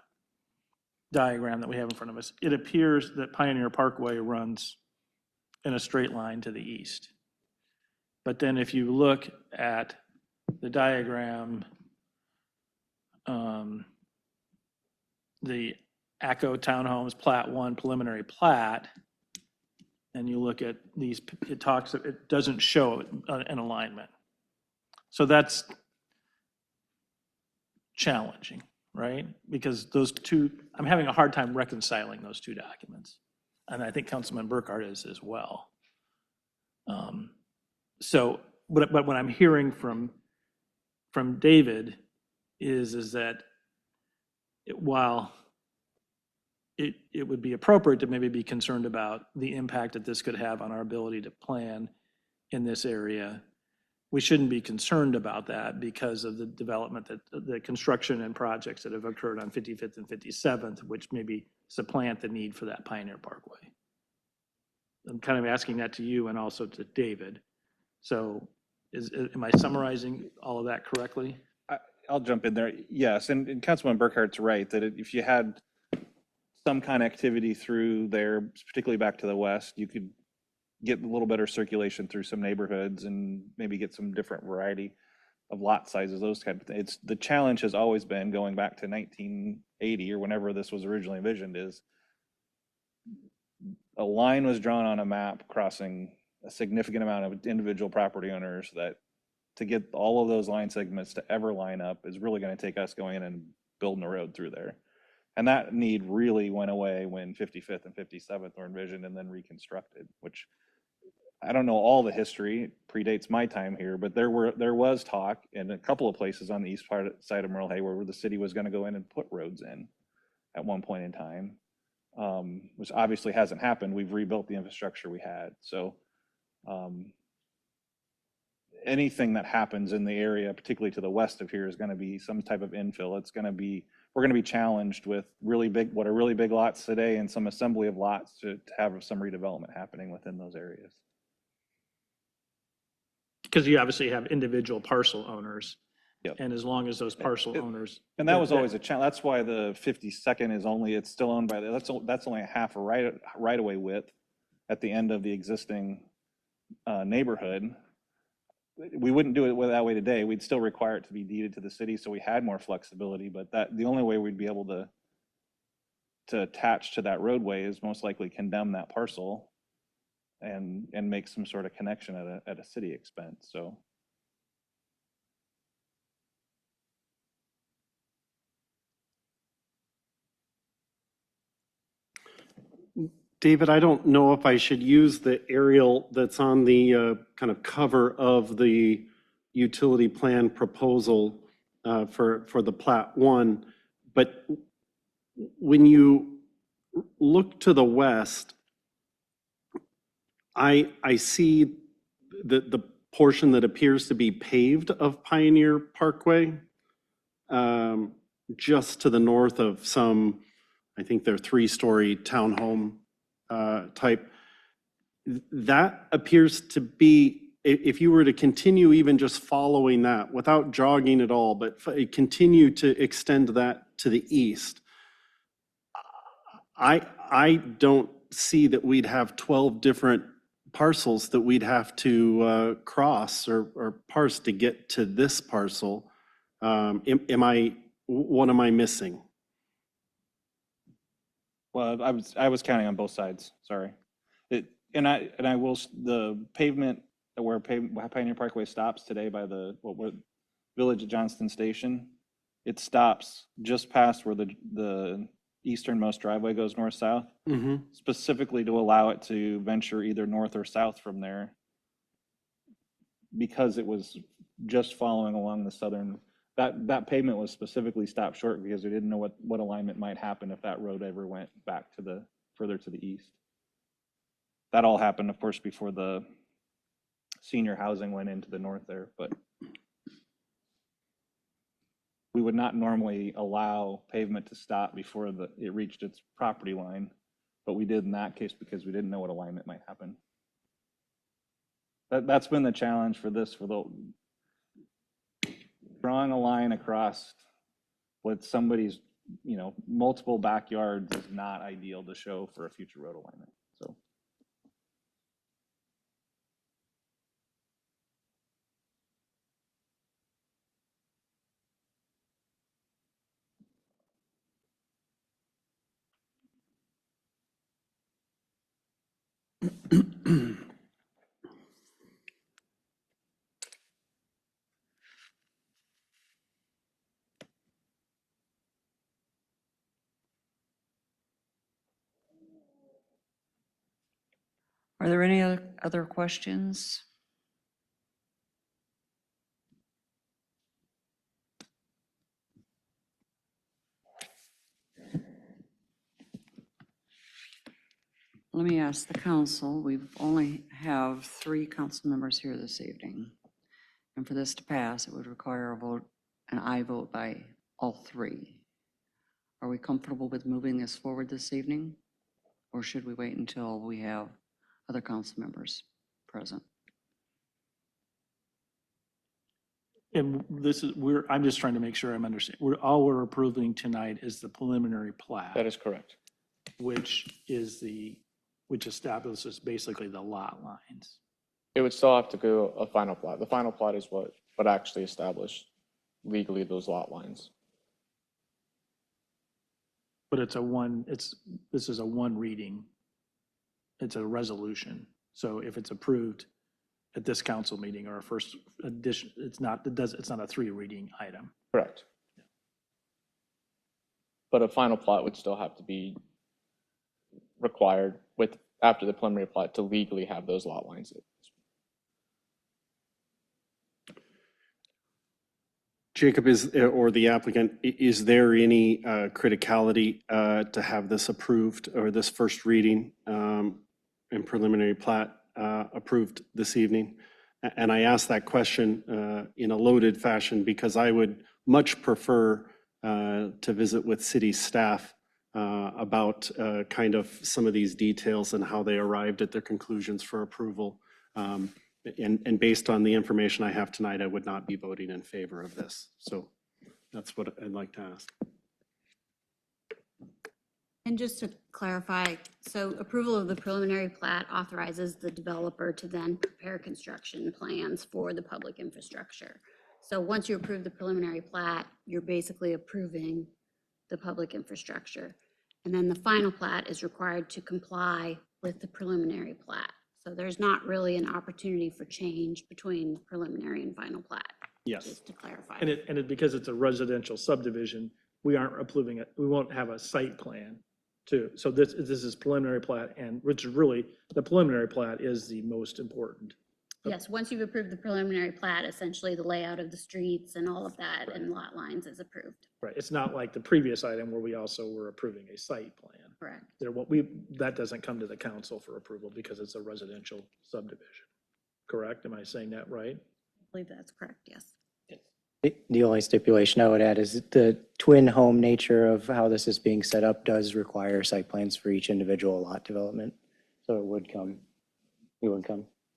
diagram that we have in front of us, it appears that Pioneer Parkway runs in a straight line to the east. But then if you look at the diagram, the ACO Townhomes Plat 1 preliminary plat, and you look at these, it doesn't show an alignment. So that's challenging, right? Because those two, I'm having a hard time reconciling those two documents. And I think Councilman Burkhardt is as well. But what I'm hearing from David is that while it would be appropriate to maybe be concerned about the impact that this could have on our ability to plan in this area, we shouldn't be concerned about that because of the development the construction and projects that have occurred on 55th and 57th, which maybe supplant the need for that Pioneer Parkway. I'm kind of asking that to you and also to David. So am I summarizing all of that correctly? I'll jump in there. Yes, and Councilman Burkhardt's right, that if you had some connectivity through there, particularly back to the west, you could get a little better circulation through some neighborhoods and maybe get some different variety of lot sizes, those kind of things. The challenge has always been, going back to 1980 or whenever this was originally envisioned, is a line was drawn on a map crossing a significant amount of individual property owners that to get all of those line segments to ever line up is really going to take us going in and building a road through there. And that need really went away when 55th and 57th were envisioned and then reconstructed, which I don't know all the history, it predates my time here, but there was talk in a couple of places on the east side of Merle Hay where the city was going to go in and put roads in at one point in time, which obviously hasn't happened. We've rebuilt the infrastructure we had. So anything that happens in the area, particularly to the west of here, is going to be some type of infill. It's going to be, we're going to be challenged with what are really big lots today and some assembly of lots to have some redevelopment happening within those areas. Because you obviously have individual parcel owners. Yep. And as long as those parcel owners. And that was always a challenge. That's why the 52nd is only, it's still owned by, that's only a half a right-of-way width at the end of the existing neighborhood. We wouldn't do it that way today. We'd still require it to be deeded to the city, so we had more flexibility, but the only way we'd be able to attach to that roadway is most likely condemn that parcel and make some sort of connection at a city expense. So David, I don't know if I should use the aerial that's on the kind of cover of the utility plan proposal for the Plat 1, but when you look to the west, I see the portion that appears to be paved of Pioneer Parkway, just to the north of some, I think they're 3-story townhome type. That appears to be, if you were to continue even just following that without jogging at all, but continue to extend that to the east, I don't see that we'd have 12 different parcels that we'd have to cross or parse to get to this parcel. What am I missing? well, I was counting on both sides. Sorry, I will, the pavement where Pioneer Parkway stops today by the village of Johnston Station, it stops just past where the easternmost driveway goes north-south, specifically to allow it to venture either north or south from there, because it was just following along the southern That pavement was specifically stopped short because we didn't know what alignment might happen if that road ever went back to further to the east. That all happened, of course, before the senior housing went into the north there, but we would not normally allow pavement to stop before it reached its property line, but we did in that case because we didn't know what alignment might happen. That's been the challenge for this, drawing a line across with somebody's, multiple backyards is not ideal to show for a future road alignment, so. Are there any other questions? Let me ask the council. We only have 3 council members here this evening. And for this to pass, it would require a vote, an aye vote by all 3. Are we comfortable with moving this forward this evening? Or should we wait until we have other council members present? And I'm just trying to make sure I'm understanding. All we're approving tonight is the preliminary plat. That is correct. Which establishes basically the lot lines. It would still have to go a final plat. The final plat is what actually established legally those lot lines. But this is a one reading. It's a resolution. So if it's approved at this council meeting or a first addition, it's not a 3 reading item. Correct. But a final plat would still have to be required after the preliminary plat to legally have those lot lines. Jacob, or the applicant, is there any criticality to have this approved or this first reading and preliminary plat approved this evening? And I ask that question in a loaded fashion because I would much prefer to visit with city staff about kind of some of these details and how they arrived at their conclusions for approval. And based on the information I have tonight, I would not be voting in favor of this. So that's what I'd like to ask. And just to clarify, so approval of the preliminary plat authorizes the developer to then prepare construction plans for the public infrastructure. So once you approve the preliminary plat, you're basically approving the public infrastructure. And then the final plat is required to comply with the preliminary plat. So there's not really an opportunity for change between preliminary and final plat. Yes. Just to clarify. And because it's a residential subdivision, we aren't approving it. We won't have a site plan too. So this is preliminary plat, and which is really, the preliminary plat is the most important. Yes, once you've approved the preliminary plat, essentially the layout of the streets and all of that and lot lines is approved. Right. It's not like the previous item where we also were approving a site plan. Correct. That doesn't come to the council for approval because it's a residential subdivision. Correct? Am I saying that right? I believe that's correct, yes. The only stipulation I would add is the twin home nature of how this is being set up does require site plans for each individual lot development. So it would come.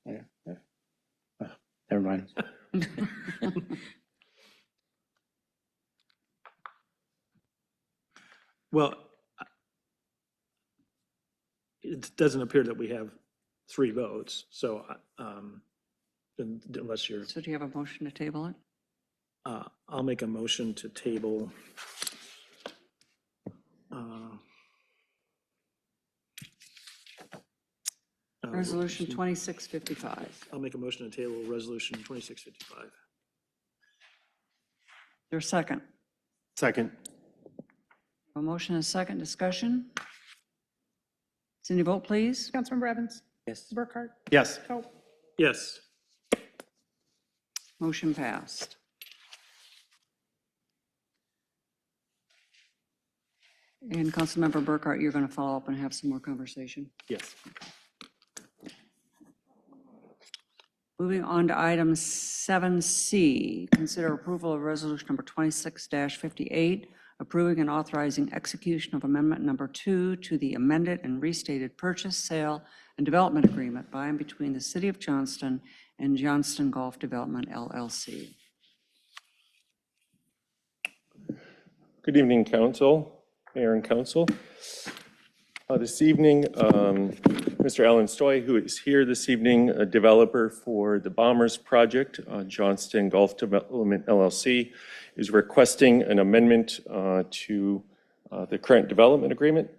Yeah. Oh, never mind. Well, it doesn't appear that we have 3 votes, so unless you're, So do you have a motion to table it? I'll make a motion to table. Resolution 2655. I'll make a motion to table resolution 2655. There's a second. Second. A motion and a second. Discussion. Cindy, vote please. Councilmember Evans? Yes. Burkhart? Yes. Coe? Yes. Motion passed. And Councilmember Burkhart, you're going to follow up and have some more conversation. Yes. Moving on to item 7C, consider approval of resolution number 26-58, approving and authorizing execution of amendment number 2 to the amended and restated purchase, sale, and development agreement by and between the City of Johnston and Johnston Golf Development, LLC. Good evening, Council, Mayor and Council. This evening, Mr. Alan Stoy, who is here this evening, a developer for the Bombers project, Johnston Golf Development LLC, is requesting an amendment to the current development agreement.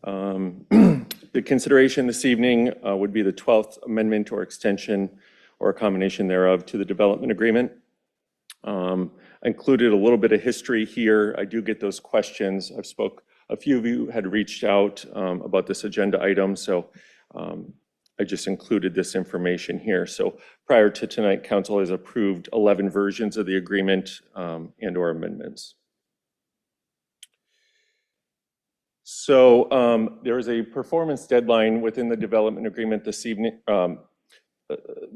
The consideration this evening would be the 12th amendment or extension or a combination thereof to the development agreement. I included a little bit of history here. I do get those questions. A few of you had reached out about this agenda item, so I just included this information here. So prior to tonight, Council has approved 11 versions of the agreement and or amendments. So there is a performance deadline within the development agreement this evening.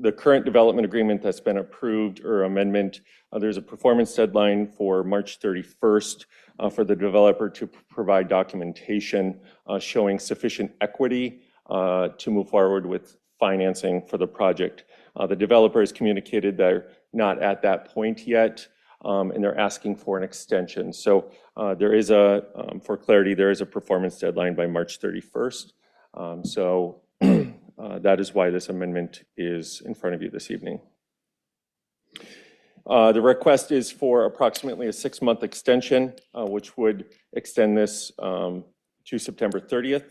The current development agreement that's been approved or amendment, there's a performance deadline for March 31st for the developer to provide documentation showing sufficient equity to move forward with financing for the project. The developer has communicated they're not at that point yet, and they're asking for an extension. So there is for clarity, there is a performance deadline by March 31st. That is why this amendment is in front of you this evening. The request is for approximately a 6-month extension, which would extend this to September 30th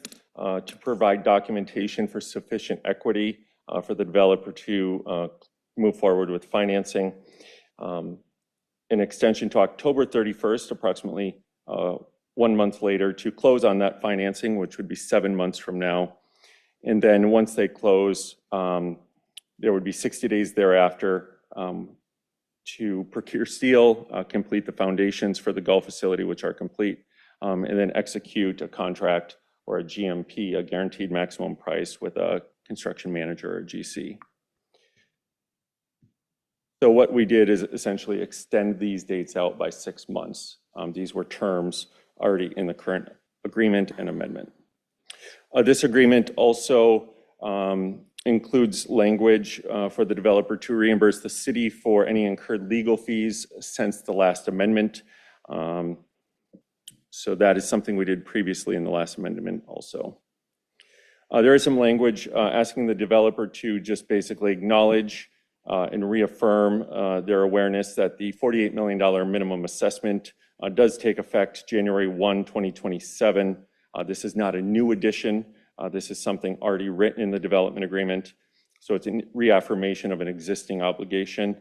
to provide documentation for sufficient equity for the developer to move forward with financing. An extension to October 31st, approximately 1 month later, to close on that financing, which would be 7 months from now. And then once they close, there would be 60 days thereafter to procure steel, complete the foundations for the golf facility, which are complete, and then execute a contract or a GMP, a guaranteed maximum price, with a construction manager or a GC. So what we did is essentially extend these dates out by 6 months. These were terms already in the current agreement and amendment. This agreement also includes language for the developer to reimburse the city for any incurred legal fees since the last amendment. So that is something we did previously in the last amendment also. There is some language asking the developer to just basically acknowledge and reaffirm their awareness that the $48 million minimum assessment does take effect January 1, 2027. This is not a new addition. This is something already written in the development agreement. So it's a reaffirmation of an existing obligation.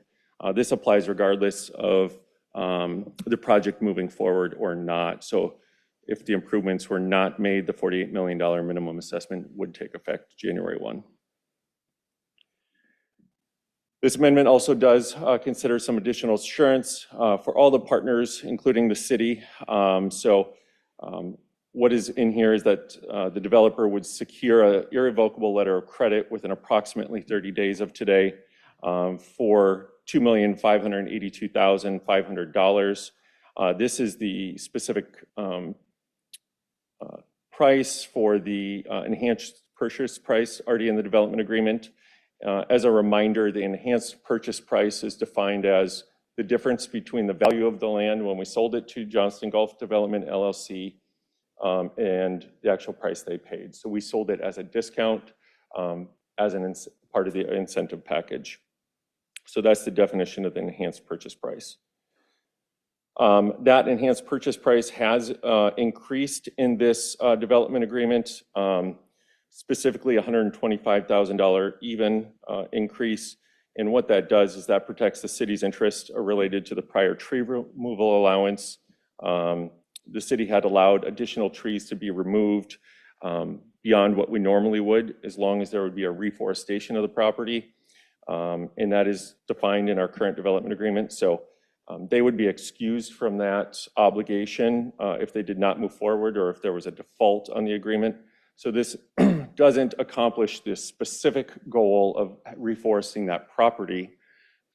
This applies regardless of the project moving forward or not. So if the improvements were not made, the $48 million minimum assessment would take effect January 1. This amendment also does consider some additional assurance for all the partners, including the city. What is in here is that the developer would secure an irrevocable letter of credit within approximately 30 days of today for $2,582,500. This is the specific price for the enhanced purchase price already in the development agreement. As a reminder, the enhanced purchase price is defined as the difference between the value of the land when we sold it to Johnston Golf Development LLC and the actual price they paid. So we sold it as a discount as part of the incentive package. So that's the definition of the enhanced purchase price. That enhanced purchase price has increased in this development agreement, specifically $125,000 even increase. And what that does is that protects the city's interest related to the prior tree removal allowance. The city had allowed additional trees to be removed beyond what we normally would, as long as there would be a reforestation of the property. And that is defined in our current development agreement. So They would be excused from that obligation if they did not move forward or if there was a default on the agreement. So this doesn't accomplish this specific goal of reforesting that property,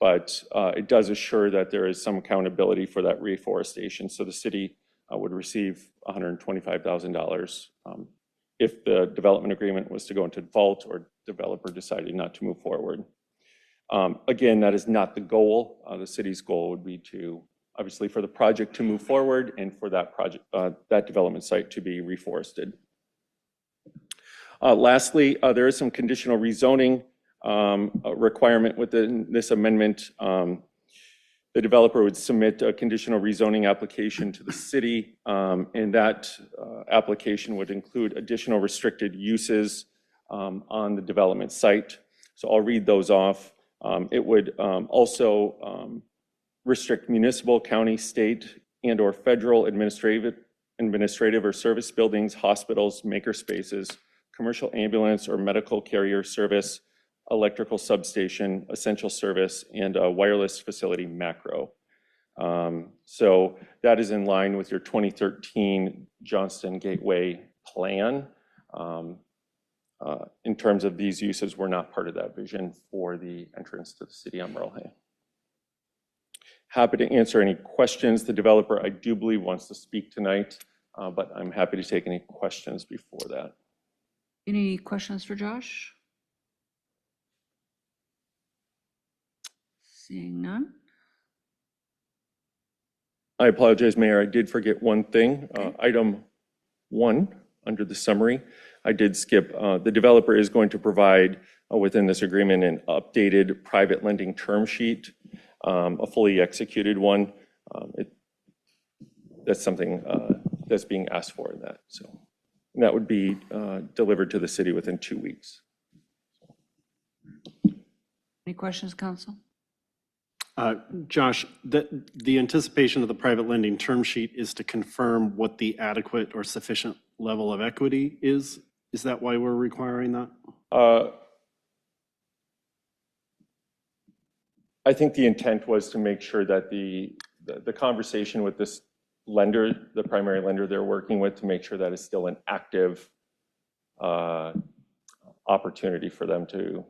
but it does assure that there is some accountability for that reforestation. So the city would receive $125,000 if the development agreement was to go into default or developer decided not to move forward. Again, that is not the goal. The city's goal would be to, obviously, for the project to move forward and for that project, that development site to be reforested. Lastly, there is some conditional rezoning requirement within this amendment. The developer would submit a conditional rezoning application to the city, and that application would include additional restricted uses on the development site. So I'll read those off. It would also restrict municipal, county, state, and/or federal administrative or service buildings, hospitals, maker spaces, commercial ambulance or medical carrier service, electrical substation, essential service, and a wireless facility macro. So that is in line with your 2013 Johnston Gateway plan. In terms of these uses, were not part of that vision for the entrance to the city on Merle Hay. Happy to answer any questions. The developer, I do believe, wants to speak tonight, but I'm happy to take any questions before that. Any questions for Josh? Seeing none. I apologize, Mayor. I did forget one thing. Item 1 under the summary, I did skip. The developer is going to provide within this agreement an updated private lending term sheet, a fully executed one. That's something that's being asked for in that. So and that would be delivered to the city within 2 weeks. Any questions, council? Josh, the anticipation of the private lending term sheet is to confirm what the adequate or sufficient level of equity is. Is that why we're requiring that? I think the intent was to make sure that the conversation with this lender, the primary lender they're working with, to make sure that is still an active opportunity for them to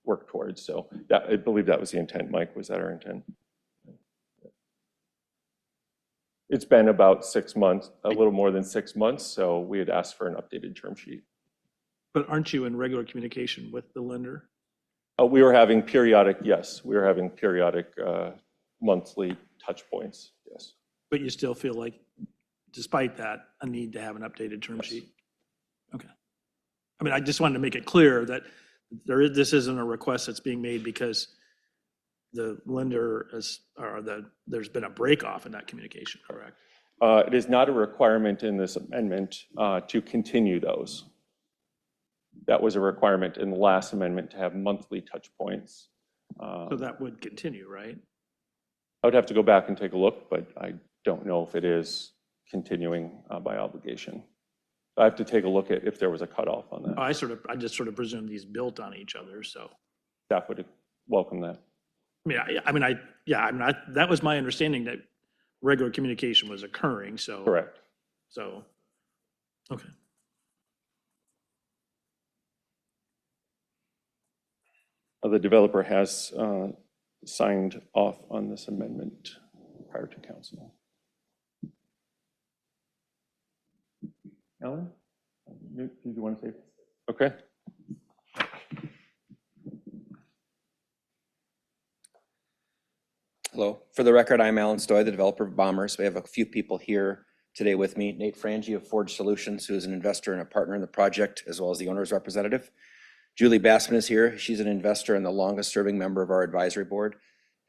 work towards. So that, I believe that was the intent. Mike, was that our intent? It's been about 6 months, a little more than 6 months, so we had asked for an updated term sheet. But aren't you in regular communication with the lender? We were having periodic, yes, we were having periodic monthly touch points, yes. But you still feel like, despite that, a need to have an updated term sheet? Okay. I mean, I just wanted to make it clear that this isn't a request that's being made because the lender is, or there's been a break off in that communication, correct? It is not a requirement in this amendment to continue those. That was a requirement in the last amendment to have monthly touch points. So that would continue, right? I would have to go back and take a look, but I don't know if it is continuing by obligation. I have to take a look at if there was a cutoff on that. I just sort of presume these built on each other, so. Staff would welcome that. That was my understanding that regular communication was occurring, so. Correct. So, okay. The developer has signed off on this amendment prior to council. Ellen, did you want to say? Okay. Hello. For the record, I'm Alan Stoy, the developer of Bombers. We have a few people here today with me. Nate Frangi of Forge Solutions, who is an investor and a partner in the project, as well as the owner's representative. Julie Bassman is here. She's an investor and the longest serving member of our advisory board.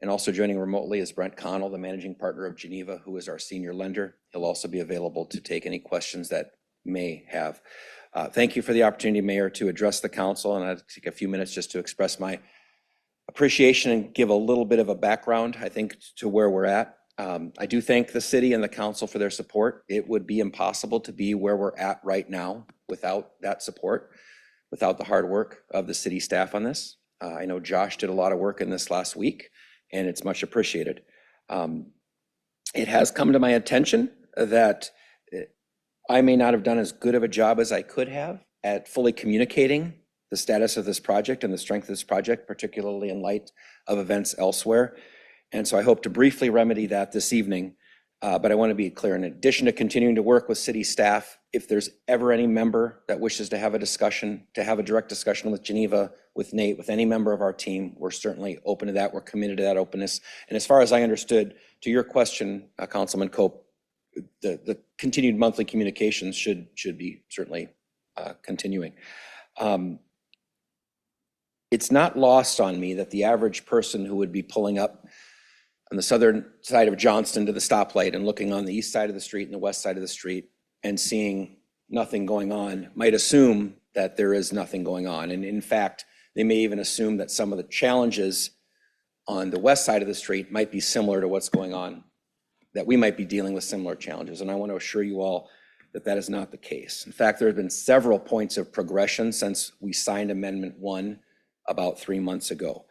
And also joining remotely is Brent Connell, the managing partner of Geneva, who is our senior lender. He'll also be available to take any questions that may have. Thank you for the opportunity, Mayor, to address the council. And I'd take a few minutes just to express my appreciation and give a little bit of a background, I think, to where we're at. I do thank the city and the council for their support. It would be impossible to be where we're at right now without that support, without the hard work of the city staff on this. I know Josh did a lot of work in this last week, and it's much appreciated. It has come to my attention that I may not have done as good of a job as I could have at fully communicating the status of this project and the strength of this project, particularly in light of events elsewhere. And so I hope to briefly remedy that this evening. But I want to be clear, in addition to continuing to work with city staff, if there's ever any member that wishes to have a discussion, to have a direct discussion with Geneva, with Nate, with any member of our team, we're certainly open to that. We're committed to that openness. And as far as I understood, to your question, Councilman Cope, the continued monthly communications should be certainly continuing. It's not lost on me that the average person who would be pulling up on the southern side of Johnston to the stoplight and looking on the east side of the street and the west side of the street and seeing nothing going on might assume that there is nothing going on. And in fact, they may even assume that some of the challenges on the west side of the street might be similar to what's going on, that we might be dealing with similar challenges. And I want to assure you all that that is not the case. In fact, there have been several points of progression since we signed Amendment 1 about 3 months ago.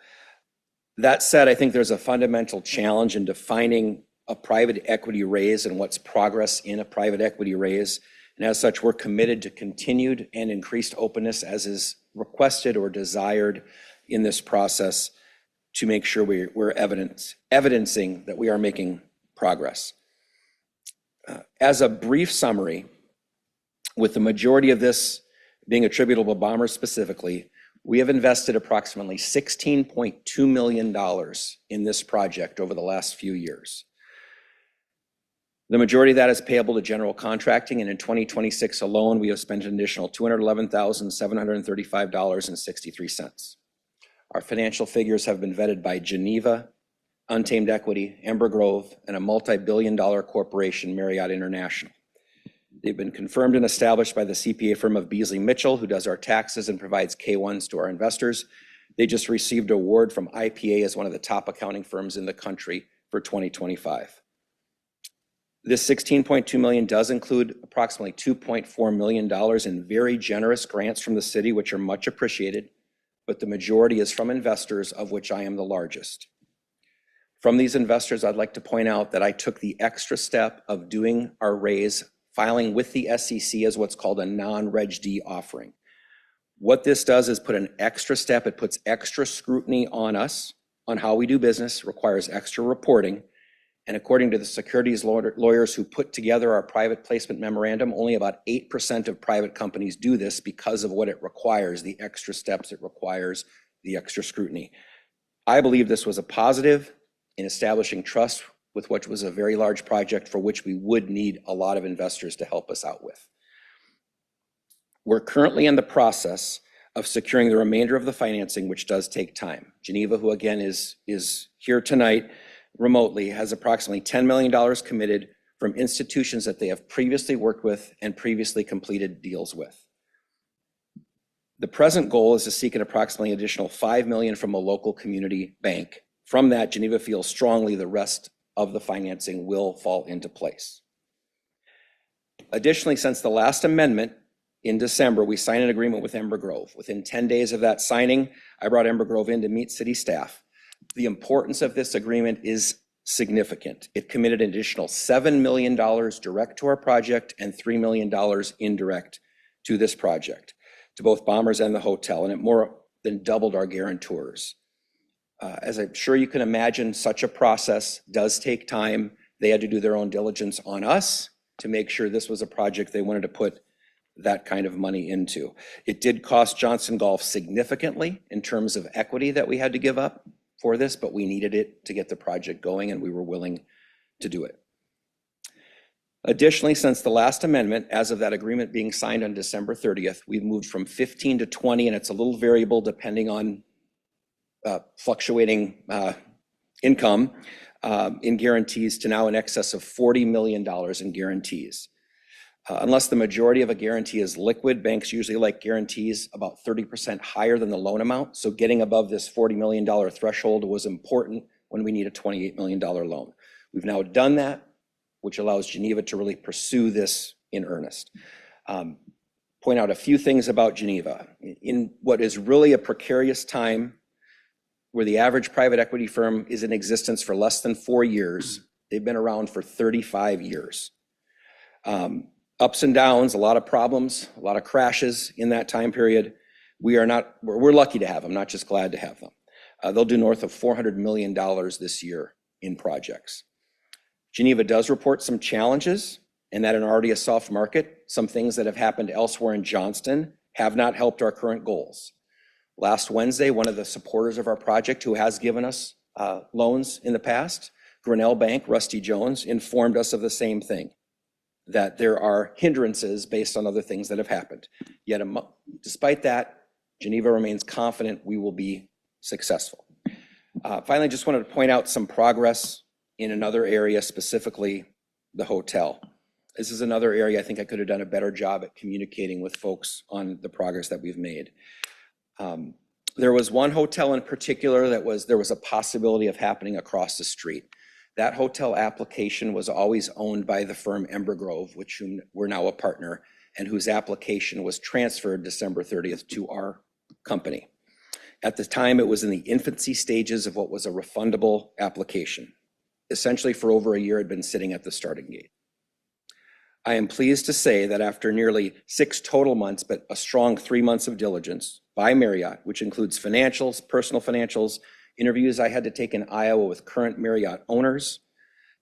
That said, I think there's a fundamental challenge in defining a private equity raise and what's progress in a private equity raise. And as such, we're committed to continued and increased openness as is requested or desired in this process to make sure we're evidencing that we are making progress. As a brief summary, with the majority of this being attributable to bombers specifically, we have invested approximately $16.2 million in this project over the last few years. The majority of that is payable to general contracting, and in 2026 alone, we have spent an additional $211,735.63. Our financial figures have been vetted by Geneva, Untamed Equity, Ember Grove, and a multi-billion-dollar corporation, Marriott International. They've been confirmed and established by the CPA firm of Beasley Mitchell, who does our taxes and provides K-1s to our investors. They just received an award from IPA as one of the top accounting firms in the country for 2025. This $16.2 million does include approximately $2.4 million in very generous grants from the city, which are much appreciated, but the majority is from investors, of which I am the largest. From these investors, I'd like to point out that I took the extra step of doing our raise, filing with the SEC as what's called a non-Reg D offering. What this does is put an extra step, it puts extra scrutiny on us, on how we do business, requires extra reporting. And according to the securities lawyers who put together our private placement memorandum, only about 8% of private companies do this because of what it requires, the extra steps it requires, the extra scrutiny. I believe this was a positive in establishing trust with what was a very large project for which we would need a lot of investors to help us out with. We're currently in the process of securing the remainder of the financing, which does take time. Geneva, who again is here tonight remotely, has approximately $10 million committed from institutions that they have previously worked with and previously completed deals with. The present goal is to seek an approximately additional $5 million from a local community bank. From that, Geneva feels strongly the rest of the financing will fall into place. Additionally, since the last amendment in December, we signed an agreement with Ember Grove. Within 10 days of that signing, I brought Ember Grove in to meet city staff. The importance of this agreement is significant. It committed an additional $7 million direct to our project and $3 million indirect to this project, to both Bombers and the hotel, and it more than doubled our guarantors. As I'm sure you can imagine, such a process does take time. They had to do their own diligence on us to make sure this was a project they wanted to put that kind of money into. It did cost Johnston Golf significantly in terms of equity that we had to give up for this, but we needed it to get the project going, and we were willing to do it. Additionally, since the last amendment, as of that agreement being signed on December 30th, we've moved from 15 to 20, and it's a little variable depending on fluctuating income in guarantees, to now in excess of $40 million in guarantees. Unless the majority of a guarantee is liquid, banks usually like guarantees about 30% higher than the loan amount. So getting above this $40 million threshold was important when we need a $28 million loan. We've now done that, which allows Geneva to really pursue this in earnest. Point out a few things about Geneva. In what is really a precarious time, where the average private equity firm is in existence for less than 4 years, They've been around for 35 years. Ups and downs, a lot of problems, a lot of crashes in that time period. We're lucky to have them, not just glad to have them. They'll do north of $400 million this year in projects. Geneva does report some challenges, and that in already a soft market, some things that have happened elsewhere in Johnston have not helped our current goals. Last Wednesday, one of the supporters of our project who has given us loans in the past, Grinnell Bank, Rusty Jones, informed us of the same thing, that there are hindrances based on other things that have happened. Yet, despite that, Geneva remains confident we will be successful. Finally, just wanted to point out some progress in another area, specifically the hotel. This is another area I think I could have done a better job at communicating with folks on the progress that we've made. There was one hotel in particular there was a possibility of happening across the street. That hotel application was always owned by the firm Ember Grove, which we're now a partner, and whose application was transferred December 30th to our company. At the time, it was in the infancy stages of what was a refundable application. Essentially, for over a year, it had been sitting at the starting gate. I am pleased to say that after nearly 6 total months, but a strong 3 months of diligence by Marriott, which includes financials, personal financials, interviews I had to take in Iowa with current Marriott owners,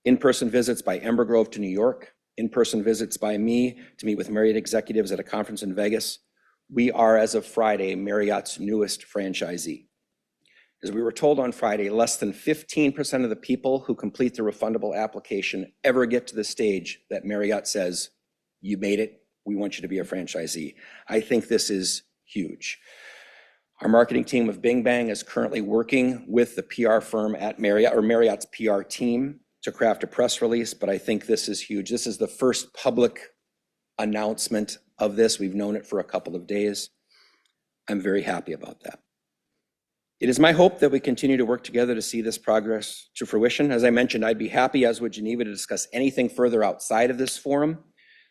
in-person visits by Ember Grove to New York, in-person visits by me to meet with Marriott executives at a conference in Vegas, we are, as of Friday, Marriott's newest franchisee. As we were told on Friday, less than 15% of the people who complete the refundable application ever get to the stage that Marriott says, you made it, we want you to be a franchisee. I think this is huge. Our marketing team of Bing Bang is currently working with the PR firm at Marriott, or Marriott's PR team, to craft a press release, but I think this is huge. This is the first public announcement of this. We've known it for a couple of days. I'm very happy about that. It is my hope that we continue to work together to see this progress to fruition. As I mentioned, I'd be happy, as would Geneva, to discuss anything further outside of this forum.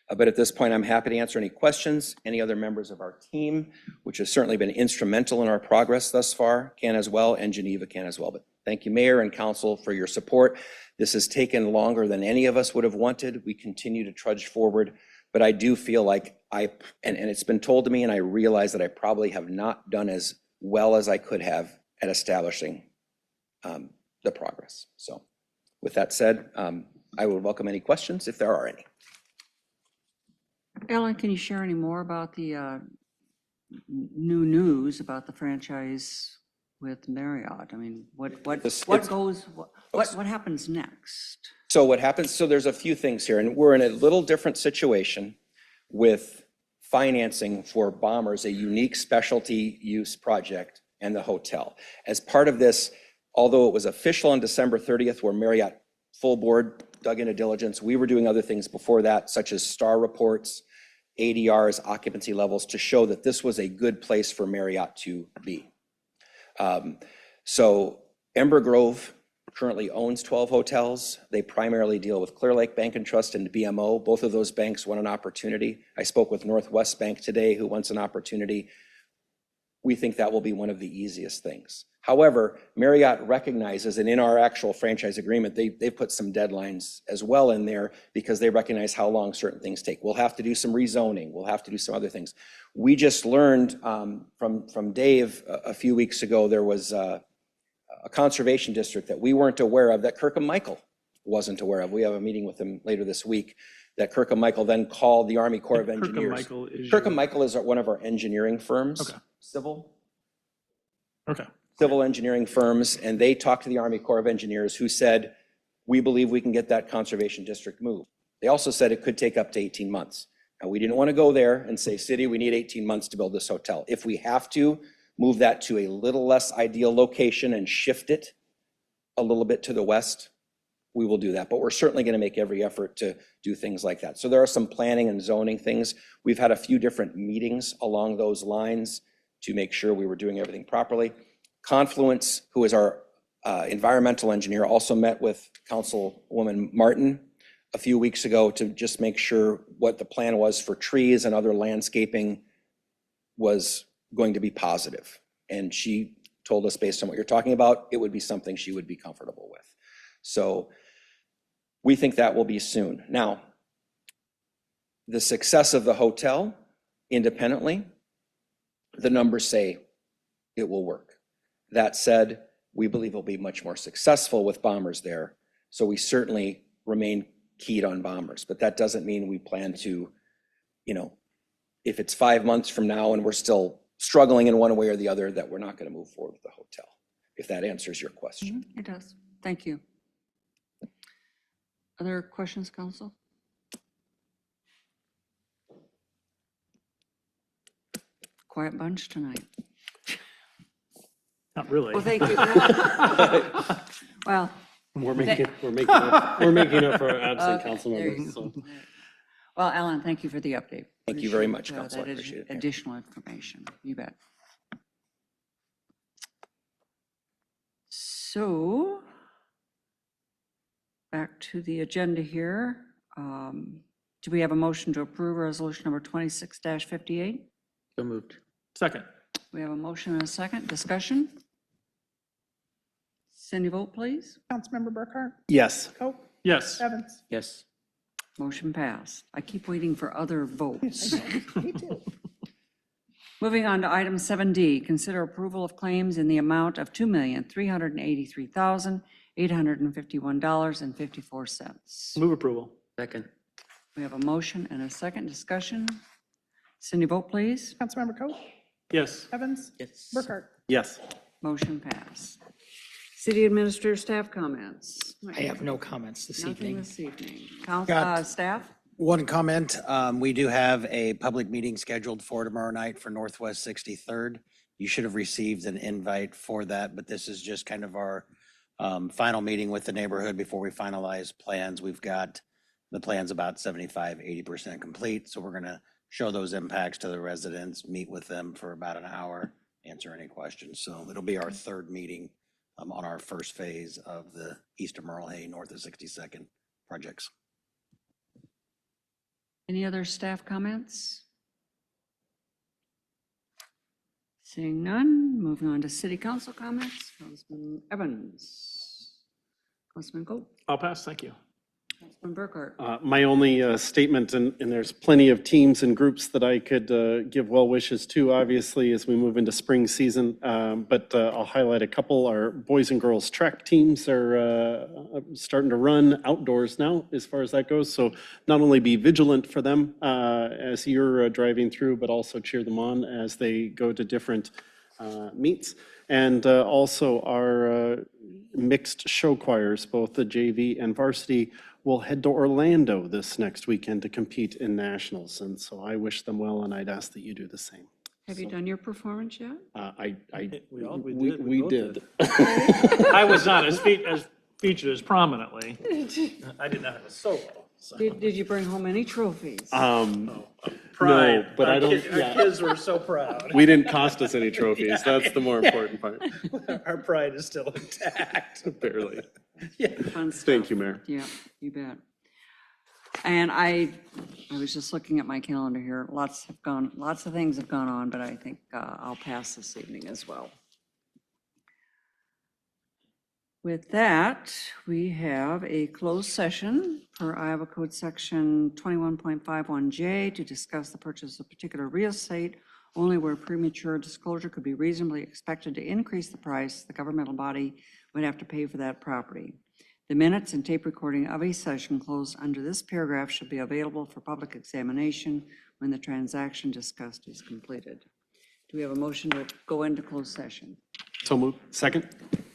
But at this point, I'm happy to answer any questions. Any other members of our team, which has certainly been instrumental in our progress thus far, can as well, and Geneva can as well. But thank you, Mayor and Council, for your support. This has taken longer than any of us would have wanted. We continue to trudge forward, but I do feel like and it's been told to me, and I realize that I probably have not done as well as I could have at establishing the progress. So with that said, I would welcome any questions if there are any. Ellen, can you share any more about the new news about the franchise with Marriott? I mean, what happens next? So what happens, so there's a few things here, and we're in a little different situation with financing for Bombers, a unique specialty use project, and the hotel. As part of this, although it was official on December 30th, where Marriott full board dug into diligence, we were doing other things before that, such as STAR reports, ADRs, occupancy levels, to show that this was a good place for Marriott to be. So Ember Grove currently owns 12 hotels. They primarily deal with Clear Lake Bank and Trust and BMO. Both of those banks want an opportunity. I spoke with Northwest Bank today, who wants an opportunity. We think that will be one of the easiest things. However, Marriott recognizes, and in our actual franchise agreement, they put some deadlines as well in there because they recognize how long certain things take. We'll have to do some rezoning. We'll have to do some other things. We just learned from Dave a few weeks ago, there was a conservation district that we weren't aware of, that Kirkham Michael wasn't aware of. We have a meeting with him later this week, that Kirkham Michael then called the Army Corps of Engineers. Kirkham Michael is one of our engineering firms. Okay. Civil Okay. engineering firms, and they talked to the Army Corps of Engineers, who said, we believe we can get that conservation district moved. They also said it could take up to 18 months. Now, we didn't want to go there and say, city, we need 18 months to build this hotel. If we have to move that to a little less ideal location and shift it a little bit to the west, we will do that. But we're certainly going to make every effort to do things like that. So there are some planning and zoning things. We've had a few different meetings along those lines to make sure we were doing everything properly. Confluence, who is our environmental engineer, also met with Councilwoman Martin a few weeks ago to just make sure what the plan was for trees and other landscaping was going to be positive. And she told us, based on what you're talking about, it would be something she would be comfortable with. So We think that will be soon. Now, the success of the hotel independently, the numbers say it will work. That said, we believe it'll be much more successful with Bombers there. So we certainly remain keyed on Bombers, but that doesn't mean we plan to, if it's 5 months from now and we're still struggling in one way or the other, that we're not going to move forward with the hotel, if that answers your question. It does. Thank you. Other questions, council? Quiet bunch tonight. Not really. Well, thank you. Well, We're making up for our absent council there you members. go. So. Well, Alan, thank you for the update. Thank you very much, Appreciate, Council. I that appreciate it. additional information. You bet. So, back to the agenda here. Do we have a motion to approve resolution number 26-58? So moved. Second. We have a motion and a second. Discussion? Cindy, vote please. Councilmember Burkhart? Yes. Coe? Yes. Evans? Yes. Motion passed. I keep waiting for other votes. Me too. Moving on to item 7D, consider approval of claims in the amount of $2,383,851.54. Move approval. Second. We have a motion and a second. Discussion? Cindy, vote please. Councilmember Coe? Yes. Evans? Yes. Burkhart? Yes. Motion passed. City Administrator staff comments. I have no comments this Nothing evening. this evening. Staff? One comment, we do have a public meeting scheduled for tomorrow night for Northwest 63rd. You should have received an invite for that, but this is just kind of our final meeting with the neighborhood before we finalize plans. We've got the plans about 75, 80% complete. So we're gonna show those impacts to the residents, meet with them for about an hour, answer any questions. So it'll be our third meeting on our first phase of the east of Merle Hay, north of 62nd projects. Any other staff comments? Seeing none, moving on to city council comments. Councilman Evans. Councilman Coe. I'll pass. Thank you. Councilman Burkhart. My only statement, and there's plenty of teams and groups that I could give well wishes to, obviously, as we move into spring season. But I'll highlight a couple. Our boys and girls track teams are starting to run outdoors now, as far as that goes. So not only be vigilant for them as you're driving through, but also cheer them on as they go to different meets. And also our mixed show choirs, both the JV and varsity, will head to Orlando this next weekend to compete in nationals. And so I wish them well, and I'd ask that you do the same. Have you done your performance yet? We did. I was not as featured as prominently. I did not have a solo. So. Did you bring home any trophies? Pride. No, but I don't. Our kids were so proud. We didn't cost us any trophies. That's the more important part. Our pride is still intact. Barely. Fun stuff. Thank you, Mayor. Yeah, you bet. And I was just looking at my calendar here. Lots of things have gone on, but I think I'll pass this evening as well. With that, we have a closed session per Iowa Code Section 21.51J to discuss the purchase of particular real estate only where premature disclosure could be reasonably expected to increase the price the governmental body would have to pay for that property. The minutes and tape recording of a session closed under this paragraph should be available for public examination when the transaction discussed is completed. Do we have a motion to go into closed session? So moved. Second?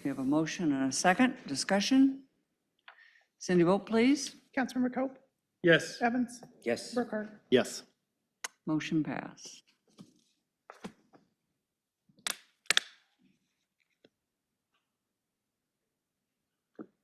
We have a motion and a second. Discussion? Cindy, vote please. Councilmember Coe? Yes. Evans? Yes. Burkhart? Yes. Motion passed.